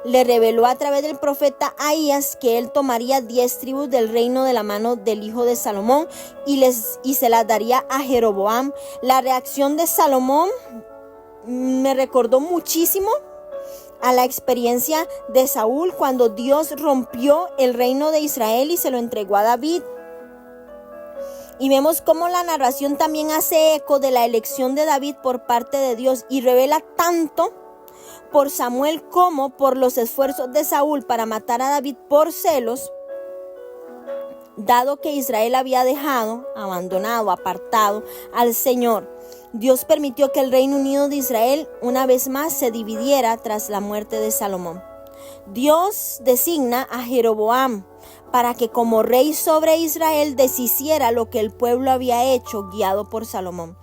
le reveló a través del profeta Ahías que él tomaría 10 tribus del reino de la mano del hijo de Salomón y se las daría a Jeroboam. La reacción de Salomón me recordó muchísimo a la experiencia de Saúl cuando Dios rompió el reino de Israel y se lo entregó a David. Y vemos cómo la narración también hace eco de la elección de David por parte de Dios y revela tanto por Samuel como por los esfuerzos de Saúl para matar a David por celos, dado que Israel había dejado, abandonado, apartado al Señor. Dios permitió que el Reino Unido de Israel una vez más se dividiera tras la muerte de Salomón. Dios designa a Jeroboam para que como rey sobre Israel deshiciera lo que el pueblo había hecho guiado por Salomón.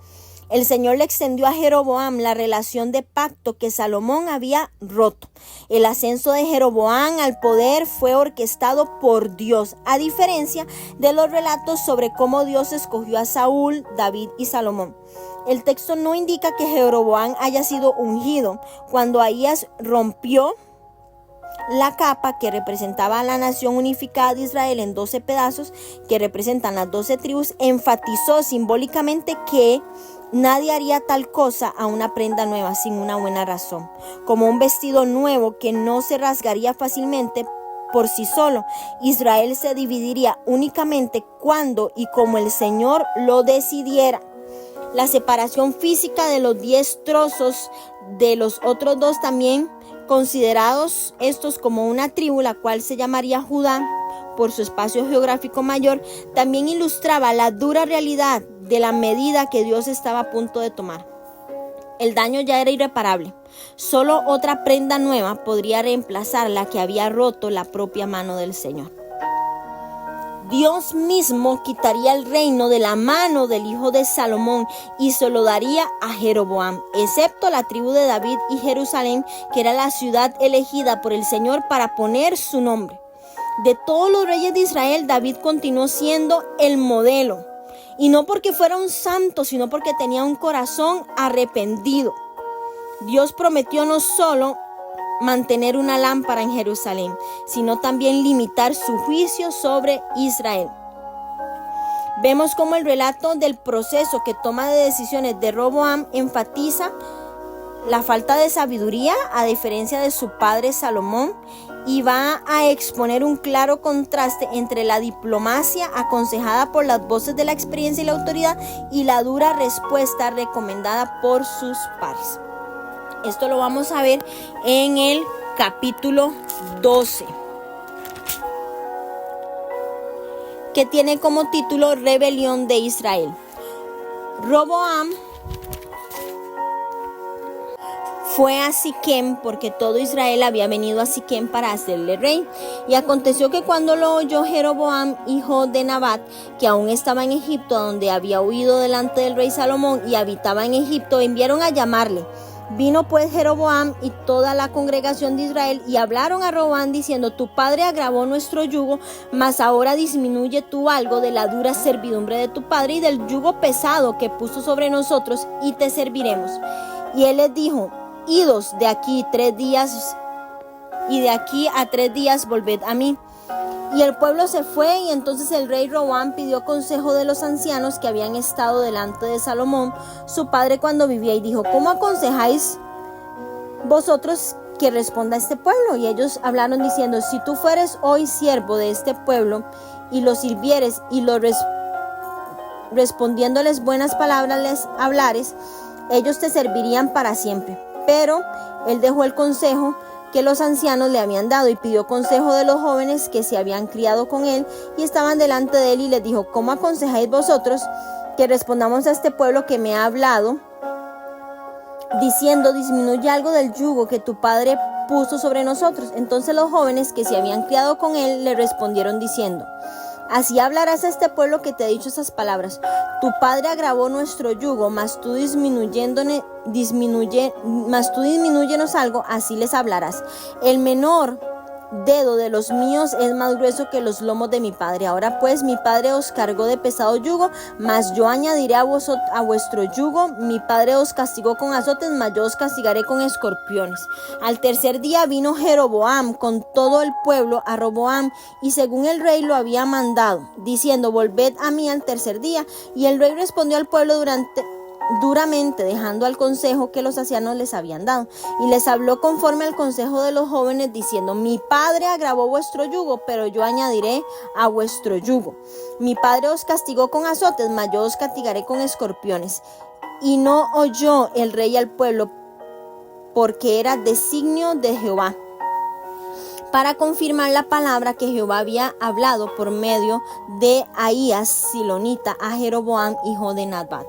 El Señor le extendió a Jeroboam la relación de pacto que Salomón había roto. El ascenso de Jeroboam al poder fue orquestado por Dios, a diferencia de los relatos sobre cómo Dios escogió a Saúl, David y Salomón. El texto no indica que Jeroboam haya sido ungido. Cuando Ahías rompió la capa que representaba a la nación unificada de Israel en 12 pedazos, que representan las 12 tribus, enfatizó simbólicamente que nadie haría tal cosa a una prenda nueva sin una buena razón, como un vestido nuevo que no se rasgaría fácilmente por sí solo. Israel se dividiría únicamente cuando y como el Señor lo decidiera. La separación física de los 10 trozos de los otros 2 también considerados estos como una tribu, la cual se llamaría Judá por su espacio geográfico mayor, también ilustraba la dura realidad de la medida que Dios estaba a punto de tomar. El daño ya era irreparable. Solo otra prenda nueva podría reemplazar la que había roto la propia mano del Señor. Dios mismo quitaría el reino de la mano del hijo de Salomón y se lo daría a Jeroboam, excepto la tribu de David y Jerusalén, que era la ciudad elegida por el Señor para poner su nombre. De todos los reyes de Israel, David continuó siendo el modelo. Y no porque fuera un santo, sino porque tenía un corazón arrepentido. Dios prometió no solo mantener una lámpara en Jerusalén, sino también limitar su juicio sobre Israel. Vemos cómo el relato del proceso que toma de decisiones de Roboam enfatiza la falta de sabiduría a diferencia de su padre Salomón, y va a exponer un claro contraste entre la diplomacia aconsejada por las voces de la experiencia y la autoridad y la dura respuesta recomendada por sus pares. Esto lo vamos a ver en el capítulo 12, que tiene como título Rebelión de Israel. Roboam fue a Siquem porque todo Israel había venido a Siquem para hacerle rey. Y aconteció que cuando lo oyó Jeroboam, hijo de Nabat, que aún estaba en Egipto, donde había huido delante del rey Salomón y habitaba en Egipto, enviaron a llamarle. Vino pues Jeroboam y toda la congregación de Israel y hablaron a Roboam diciendo: tu padre agravó nuestro yugo, mas ahora disminuye tú algo de la dura servidumbre de tu padre y del yugo pesado que puso sobre nosotros, y te serviremos. Y él les dijo: idos de aquí 3 días, y de aquí a 3 días volved a mí. Y el pueblo se fue, y entonces el rey Roboam pidió consejo de los ancianos que habían estado delante de Salomón, su padre, cuando vivía, y dijo: ¿cómo aconsejáis vosotros que responda a este pueblo? Y ellos hablaron diciendo: si tú fueres hoy siervo de este pueblo, y los sirvieres, y los respondiéndoles buenas palabras les hablares, ellos te servirían para siempre. Pero él dejó el consejo que los ancianos le habían dado y pidió consejo de los jóvenes que se habían criado con él y estaban delante de él, y les dijo: ¿cómo aconsejáis vosotros que respondamos a este pueblo que me ha hablado diciendo: disminuye algo del yugo que tu padre puso sobre nosotros? Entonces los jóvenes que se habían criado con él le respondieron diciendo: así hablarás a este pueblo que te ha dicho estas palabras: tu padre agravó nuestro yugo, mas tú disminúyenos algo, así les hablarás. El menor dedo de los míos es más grueso que los lomos de mi padre. Ahora pues mi padre os cargó de pesado yugo, mas yo añadiré a vuestro yugo. Mi padre os castigó con azotes, mas yo os castigaré con escorpiones. Al tercer día vino Jeroboam con todo el pueblo a Roboam, y según el rey lo había mandado, diciendo: volved a mí al tercer día. Y el rey respondió al pueblo duramente, dejando al consejo que los ancianos les habían dado, y les habló conforme al consejo de los jóvenes, diciendo: mi padre agravó vuestro yugo, pero yo añadiré a vuestro yugo. Mi padre os castigó con azotes, mas yo os castigaré con escorpiones. Y no oyó el rey al pueblo, porque era designio de Jehová, para confirmar la palabra que Jehová había hablado por medio de Ahías silonita a Jeroboam, hijo de Nabat.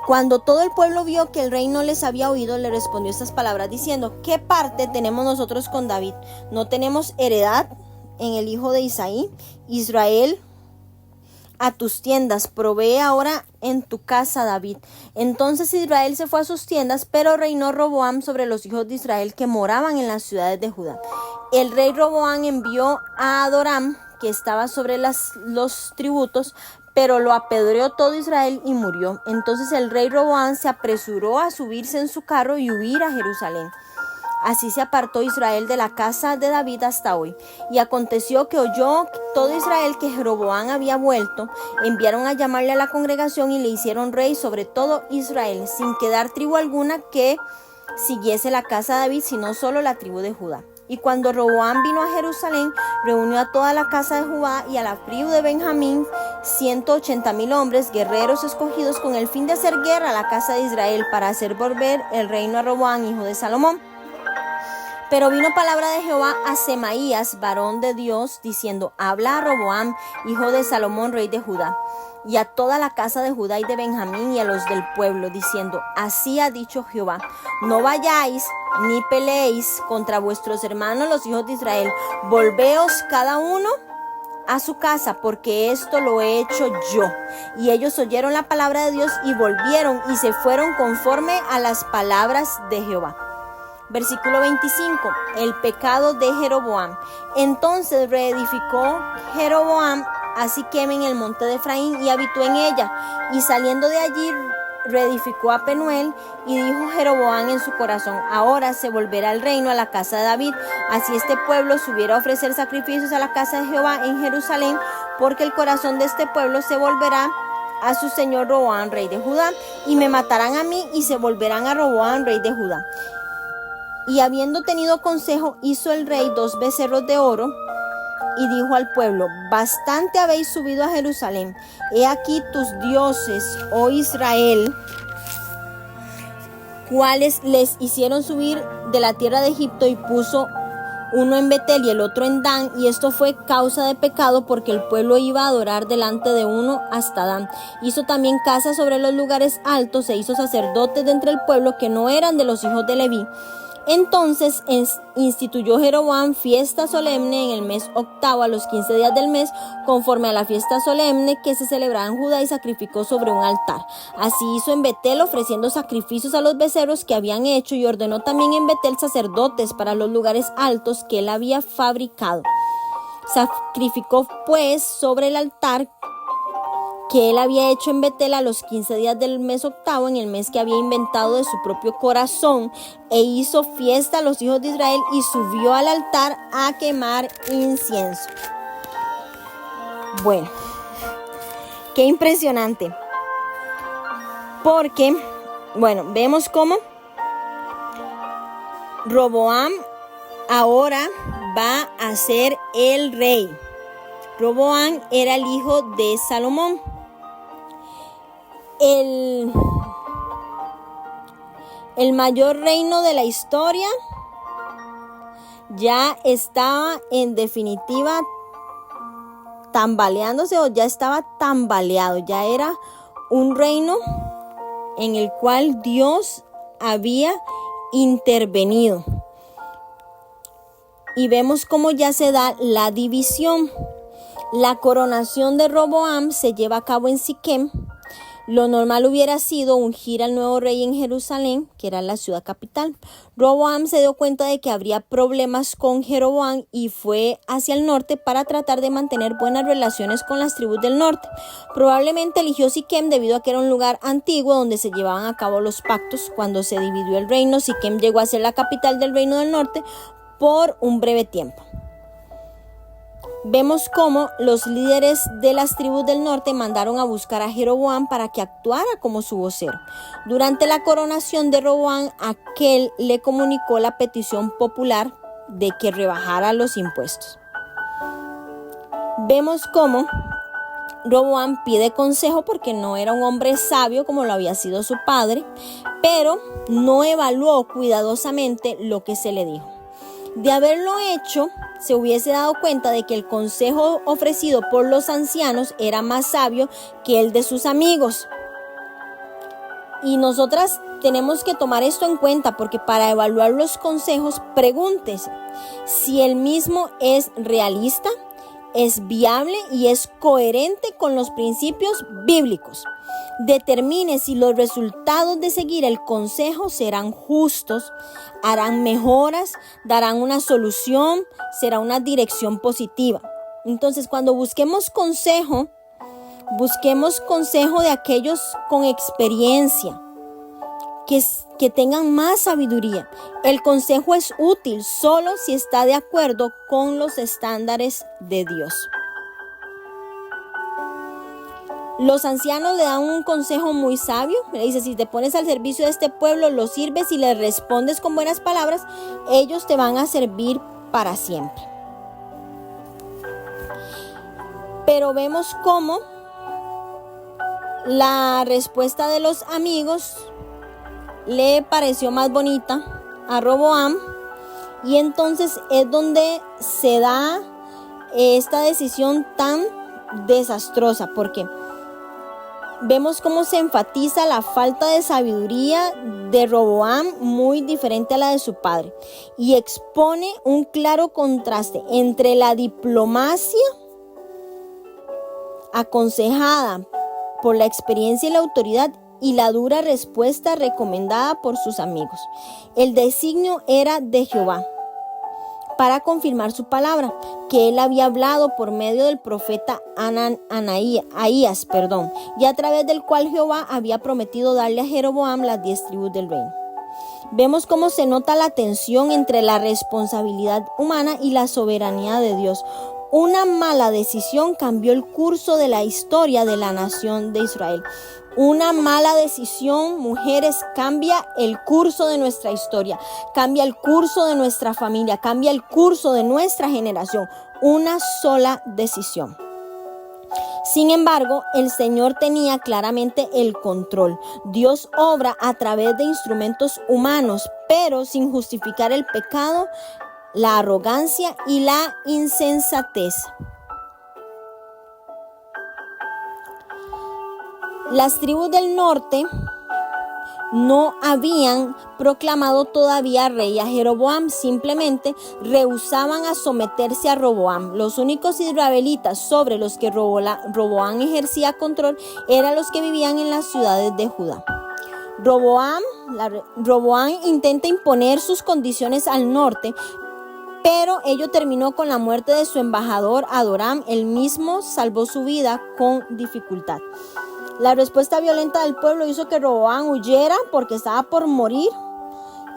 Cuando todo el pueblo vio que el rey no les había oído, le respondió estas palabras diciendo: ¿qué parte tenemos nosotros con David? ¿No tenemos heredad en el hijo de Isaí? Israel, a tus tiendas, provee ahora en tu casa, David. Entonces Israel se fue a sus tiendas, pero reinó Roboam sobre los hijos de Israel que moraban en las ciudades de Judá. El rey Roboam envió a Adoram, que estaba sobre los tributos, pero lo apedreó todo Israel y murió. Entonces el rey Roboam se apresuró a subirse en su carro y huir a Jerusalén. Así se apartó Israel de la casa de David hasta hoy. Y aconteció que oyó todo Israel que Jeroboam había vuelto. Enviaron a llamarle a la congregación y le hicieron rey sobre todo Israel, sin quedar tribu alguna que siguiese la casa de David, sino solo la tribu de Judá. Y cuando Roboam vino a Jerusalén, reunió a toda la casa de Judá y a la tribu de Benjamín, 180,000 hombres, guerreros escogidos con el fin de hacer guerra a la casa de Israel, para hacer volver el reino a Roboam, hijo de Salomón. Pero vino palabra de Jehová a Semaías, varón de Dios, diciendo: habla a Roboam, hijo de Salomón, rey de Judá, y a toda la casa de Judá y de Benjamín y a los del pueblo, diciendo: así ha dicho Jehová: no vayáis ni peleéis contra vuestros hermanos los hijos de Israel, volveos cada uno a su casa, porque esto lo he hecho yo. Y ellos oyeron la palabra de Dios y volvieron y se fueron conforme a las palabras de Jehová. Versículo 25, el pecado de Jeroboam. Entonces reedificó Jeroboam a Siquem en el monte de Efraín y habitó en ella, y saliendo de allí reedificó a Penuel, y dijo Jeroboam en su corazón: ahora se volverá el reino a la casa de David, así este pueblo subiera a ofrecer sacrificios a la casa de Jehová en Jerusalén, porque el corazón de este pueblo se volverá a su señor Roboam, rey de Judá, y me matarán a mí y se volverán a Roboam, rey de Judá. Y habiendo tenido consejo, hizo el rey 2 becerros de oro, y dijo al pueblo: bastante habéis subido a Jerusalén. He aquí tus dioses, oh Israel, cuales les hicieron subir de la tierra de Egipto, y puso uno en Betel y el otro en Dan, y esto fue causa de pecado, porque el pueblo iba a adorar delante de uno hasta Dan. Hizo también casas sobre los lugares altos, e hizo sacerdotes de entre el pueblo que no eran de los hijos de Leví. Entonces instituyó Jeroboam fiesta solemne en el mes octavo a los 15 días del mes, conforme a la fiesta solemne que se celebraba en Judá, y sacrificó sobre un altar. Así hizo en Betel, ofreciendo sacrificios a los becerros que habían hecho, y ordenó también en Betel sacerdotes para los lugares altos que él había fabricado. Sacrificó pues sobre el altar que él había hecho en Betel a los 15 días del mes octavo, en el mes que había inventado de su propio corazón, e hizo fiesta a los hijos de Israel y subió al altar a quemar incienso. Bueno, qué impresionante. Porque, bueno, vemos cómo Roboam ahora va a ser el rey. Roboam era el hijo de Salomón. El mayor reino de la historia ya estaba en definitiva tambaleándose, o ya estaba tambaleado. Ya era un reino en el cual Dios había intervenido. Y vemos cómo ya se da la división. La coronación de Roboam se lleva a cabo en Siquem. Lo normal hubiera sido ungir al nuevo rey en Jerusalén, que era la ciudad capital. Roboam se dio cuenta de que habría problemas con Jeroboam y fue hacia el norte para tratar de mantener buenas relaciones con las tribus del norte. Probablemente eligió Siquem debido a que era un lugar antiguo donde se llevaban a cabo los pactos. Cuando se dividió el reino, Siquem llegó a ser la capital del reino del norte por un breve tiempo. Vemos cómo los líderes de las tribus del norte mandaron a buscar a Jeroboam para que actuara como su vocero. Durante la coronación de Roboam, aquel le comunicó la petición popular de que rebajara los impuestos. Vemos cómo Roboam pide consejo porque no era un hombre sabio como lo había sido su padre, pero no evaluó cuidadosamente lo que se le dijo. De haberlo hecho, se hubiese dado cuenta de que el consejo ofrecido por los ancianos era más sabio que el de sus amigos. Y nosotras tenemos que tomar esto en cuenta, porque para evaluar los consejos, pregúntese si el mismo es realista, es viable y es coherente con los principios bíblicos. Determine si los resultados de seguir el consejo serán justos, harán mejoras, darán una solución, será una dirección positiva. Entonces, cuando busquemos consejo de aquellos con experiencia, que tengan más sabiduría. El consejo es útil solo si está de acuerdo con los estándares de Dios. Los ancianos le dan un consejo muy sabio. Le dice: si te pones al servicio de este pueblo, lo sirves y les respondes con buenas palabras, ellos te van a servir para siempre. Pero vemos cómo la respuesta de los amigos le pareció más bonita a Roboam, y entonces es donde se da esta decisión tan desastrosa, porque vemos cómo se enfatiza la falta de sabiduría de Roboam, muy diferente a la de su padre, y expone un claro contraste entre la diplomacia aconsejada por la experiencia y la autoridad y la dura respuesta recomendada por sus amigos. El designio era de Jehová para confirmar su palabra, que él había hablado por medio del profeta Ahías, y a través del cual Jehová había prometido darle a Jeroboam las 10 tribus del reino. Vemos cómo se nota la tensión entre la responsabilidad humana y la soberanía de Dios. Una mala decisión cambió el curso de la historia de la nación de Israel. Una mala decisión, mujeres, cambia el curso de nuestra historia, cambia el curso de nuestra familia, cambia el curso de nuestra generación. Una sola decisión. Sin embargo, el Señor tenía claramente el control. Dios obra a través de instrumentos humanos, pero sin justificar el pecado, la arrogancia y la insensatez. Las tribus del norte no habían proclamado todavía rey a Jeroboam, simplemente rehusaban a someterse a Roboam. Los únicos israelitas sobre los que Roboam ejercía control eran los que vivían en las ciudades de Judá. Roboam intenta imponer sus condiciones al norte, pero ello terminó con la muerte de su embajador Adoram. Él mismo salvó su vida con dificultad. La respuesta violenta del pueblo hizo que Roboam huyera porque estaba por morir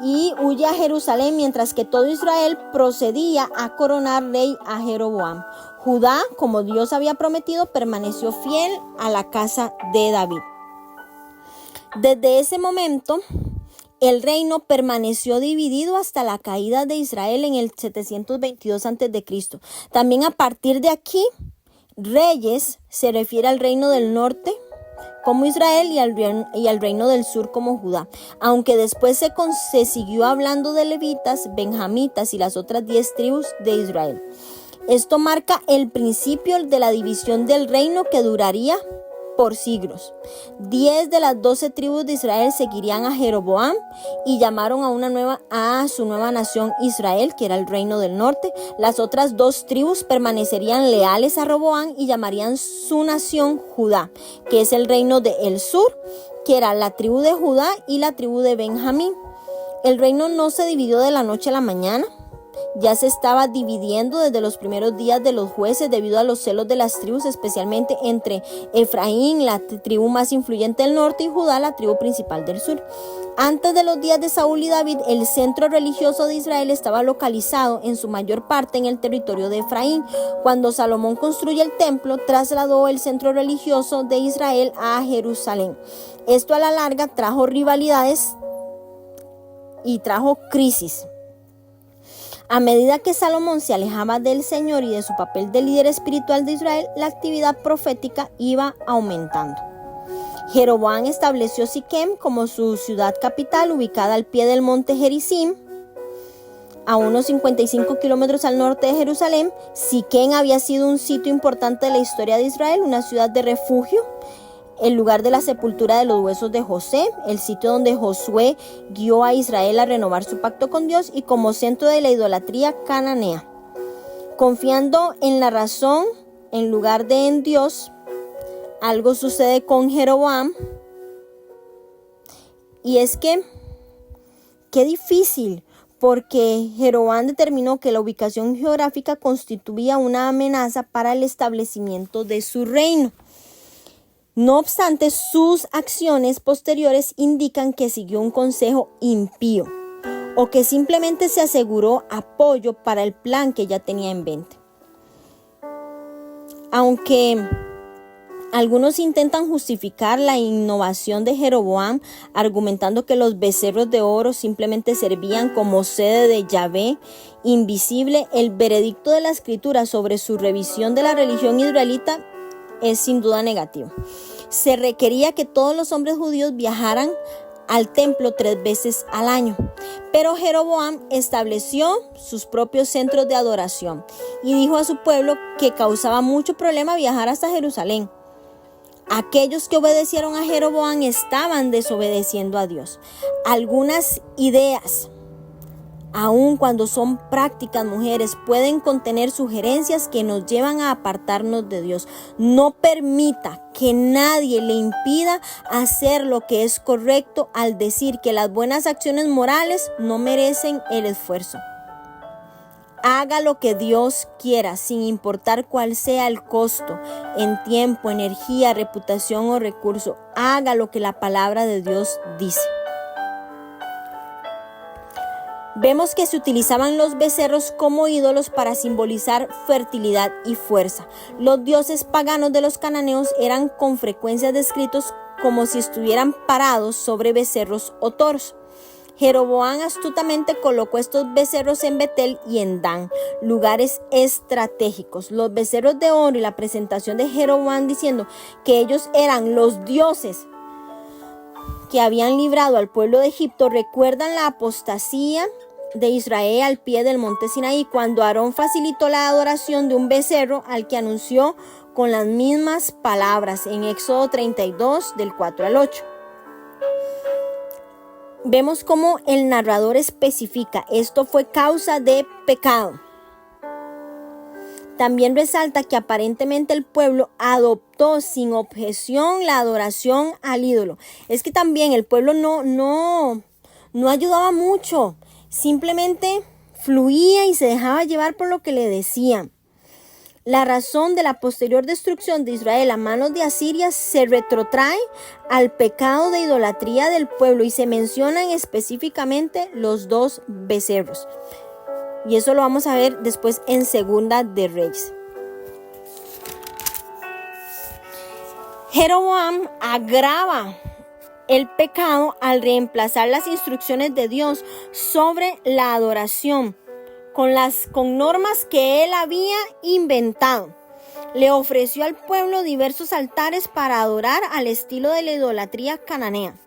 y huye a Jerusalén, mientras que todo Israel procedía a coronar rey a Jeroboam. Judá, como Dios había prometido, permaneció fiel a la casa de David. Desde ese momento, el reino permaneció dividido hasta la caída de Israel en el 722 a.C. También a partir de aquí, reyes se refiere al reino del norte como Israel y al reino del sur como Judá, aunque después se siguió hablando de levitas, benjamitas y las otras 10 tribus de Israel. Esto marca el principio de la división del reino que duraría por siglos. 10 de las 12 tribus de Israel seguirían a Jeroboam y llamaron a su nueva nación Israel, que era el reino del norte. Las otras 2 tribus permanecerían leales a Roboam y llamarían su nación Judá, que es el reino del sur, que era la tribu de Judá y la tribu de Benjamín. El reino no se dividió de la noche a la mañana. Ya se estaba dividiendo desde los primeros días de los jueces debido a los celos de las tribus, especialmente entre Efraín, la tribu más influyente del norte, y Judá, la tribu principal del sur. Antes de los días de Saúl y David, el centro religioso de Israel estaba localizado en su mayor parte en el territorio de Efraín. Cuando Salomón construye el templo, trasladó el centro religioso de Israel a Jerusalén. Esto a la larga trajo rivalidades y trajo crisis. A medida que Salomón se alejaba del Señor y de su papel de líder espiritual de Israel, la actividad profética iba aumentando. Jeroboam estableció Siquem como su ciudad capital, ubicada al pie del monte Gerizim, a unos 55 kilómetros al norte de Jerusalén. Siquem había sido un sitio importante de la historia de Israel, una ciudad de refugio, el lugar de la sepultura de los huesos de José, el sitio donde Josué guió a Israel a renovar su pacto con Dios, y como centro de la idolatría cananea. Confiando en la razón en lugar de en Dios, algo sucede con Jeroboam, y es que qué difícil, porque Jeroboam determinó que la ubicación geográfica constituía una amenaza para el establecimiento de su reino. No obstante, sus acciones posteriores indican que siguió un consejo impío o que simplemente se aseguró apoyo para el plan que ya tenía en mente. Aunque algunos intentan justificar la innovación de Jeroboam argumentando que los becerros de oro simplemente servían como sede de Yahvé invisible, el veredicto de la Escritura sobre su revisión de la religión israelita es sin duda negativo. Se requería que todos los hombres judíos viajaran al templo 3 veces al año, pero Jeroboam estableció sus propios centros de adoración y dijo a su pueblo que causaba mucho problema viajar hasta Jerusalén. Aquellos que obedecieron a Jeroboam estaban desobedeciendo a Dios. Algunas ideas, aun cuando son prácticas, mujeres, pueden contener sugerencias que nos llevan a apartarnos de Dios. No permita que nadie le impida hacer lo que es correcto al decir que las buenas acciones morales no merecen el esfuerzo. Haga lo que Dios quiera, sin importar cuál sea el costo, en tiempo, energía, reputación o recurso. Haga lo que la palabra de Dios dice. Vemos que se utilizaban los becerros como ídolos para simbolizar fertilidad y fuerza. Los dioses paganos de los cananeos eran con frecuencia descritos como si estuvieran parados sobre becerros o toros. Jeroboam astutamente colocó estos becerros en Betel y en Dan, lugares estratégicos. Los becerros de oro y la presentación de Jeroboam diciendo que ellos eran los dioses que habían librado al pueblo de Egipto recuerdan la apostasía de Israel al pie del monte Sinaí, cuando Aarón facilitó la adoración de un becerro al que anunció con las mismas palabras en Éxodo 32 del 4 al 8. vemos cómo el narrador especifica, esto fue causa de pecado. También resalta que aparentemente el pueblo adoptó sin objeción la adoración al ídolo. Es que también el pueblo no ayudaba mucho, simplemente fluía y se dejaba llevar por lo que le decían. La razón de la posterior destrucción de Israel a manos de Asiria se retrotrae al pecado de idolatría del pueblo y se mencionan específicamente los 2 becerros. Y eso lo vamos a ver después en Segunda de Reyes. Jeroboam agrava el pecado al reemplazar las instrucciones de Dios sobre la adoración con normas que él había inventado. Le ofreció al pueblo diversos altares para adorar al estilo de la idolatría cananea.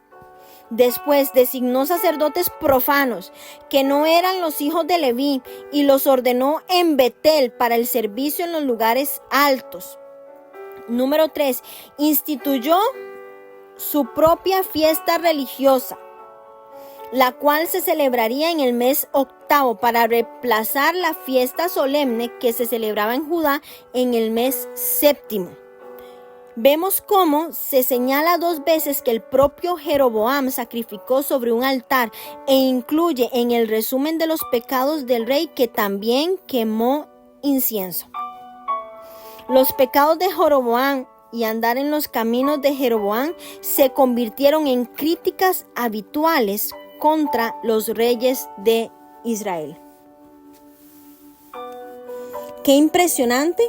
Después designó sacerdotes profanos que no eran los hijos de Leví y los ordenó en Betel para el servicio en los lugares altos. Número 3. Instituyó su propia fiesta religiosa, la cual se celebraría en el mes 8º para reemplazar la fiesta solemne que se celebraba en Judá en el mes 7º. Vemos cómo se señala 2 veces que el propio Jeroboam sacrificó sobre un altar e incluye en el resumen de los pecados del rey que también quemó incienso. Los pecados de Jeroboam y andar en los caminos de Jeroboam se convirtieron en críticas habituales contra los reyes de Israel. Qué impresionante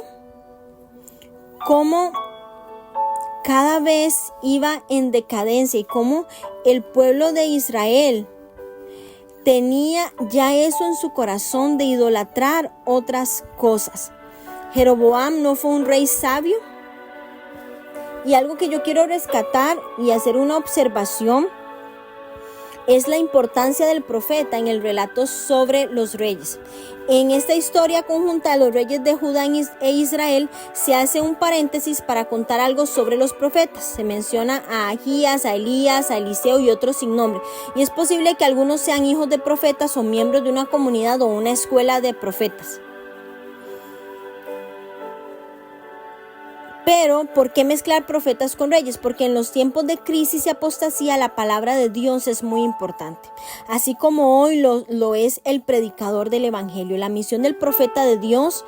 cómo cada vez iba en decadencia y cómo el pueblo de Israel tenía ya eso en su corazón de idolatrar otras cosas. Jeroboam no fue un rey sabio. Y algo que yo quiero rescatar y hacer una observación es la importancia del profeta en el relato sobre los reyes. En esta historia conjunta de los reyes de Judá e Israel se hace un paréntesis para contar algo sobre los profetas. Se menciona a Ahías, a Elías, a Eliseo y otros sin nombre. Y es posible que algunos sean hijos de profetas o miembros de una comunidad o una escuela de profetas. Pero, ¿por qué mezclar profetas con reyes? Porque en los tiempos de crisis y apostasía la palabra de Dios es muy importante. Así como hoy lo es el predicador del evangelio. La misión del profeta de Dios,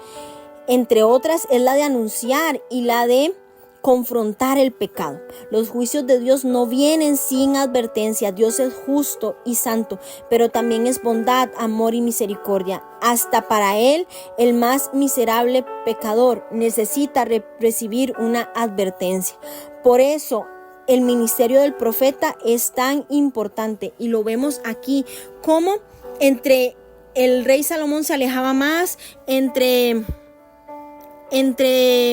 entre otras, es la de anunciar y la de confrontar el pecado. Los juicios de Dios no vienen sin advertencia. Dios es justo y santo, pero también es bondad, amor y misericordia. Hasta para él, el más miserable pecador necesita recibir una advertencia. Por eso, el ministerio del profeta es tan importante y lo vemos aquí, como entre el rey Salomón se alejaba más, entre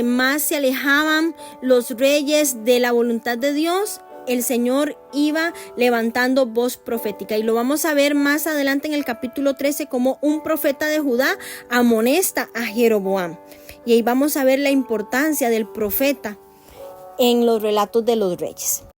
más se alejaban los reyes de la voluntad de Dios, el Señor iba levantando voz profética. Y lo vamos a ver más adelante en el capítulo 13, como un profeta de Judá amonesta a Jeroboam. Y ahí vamos a ver la importancia del profeta en los relatos de los reyes.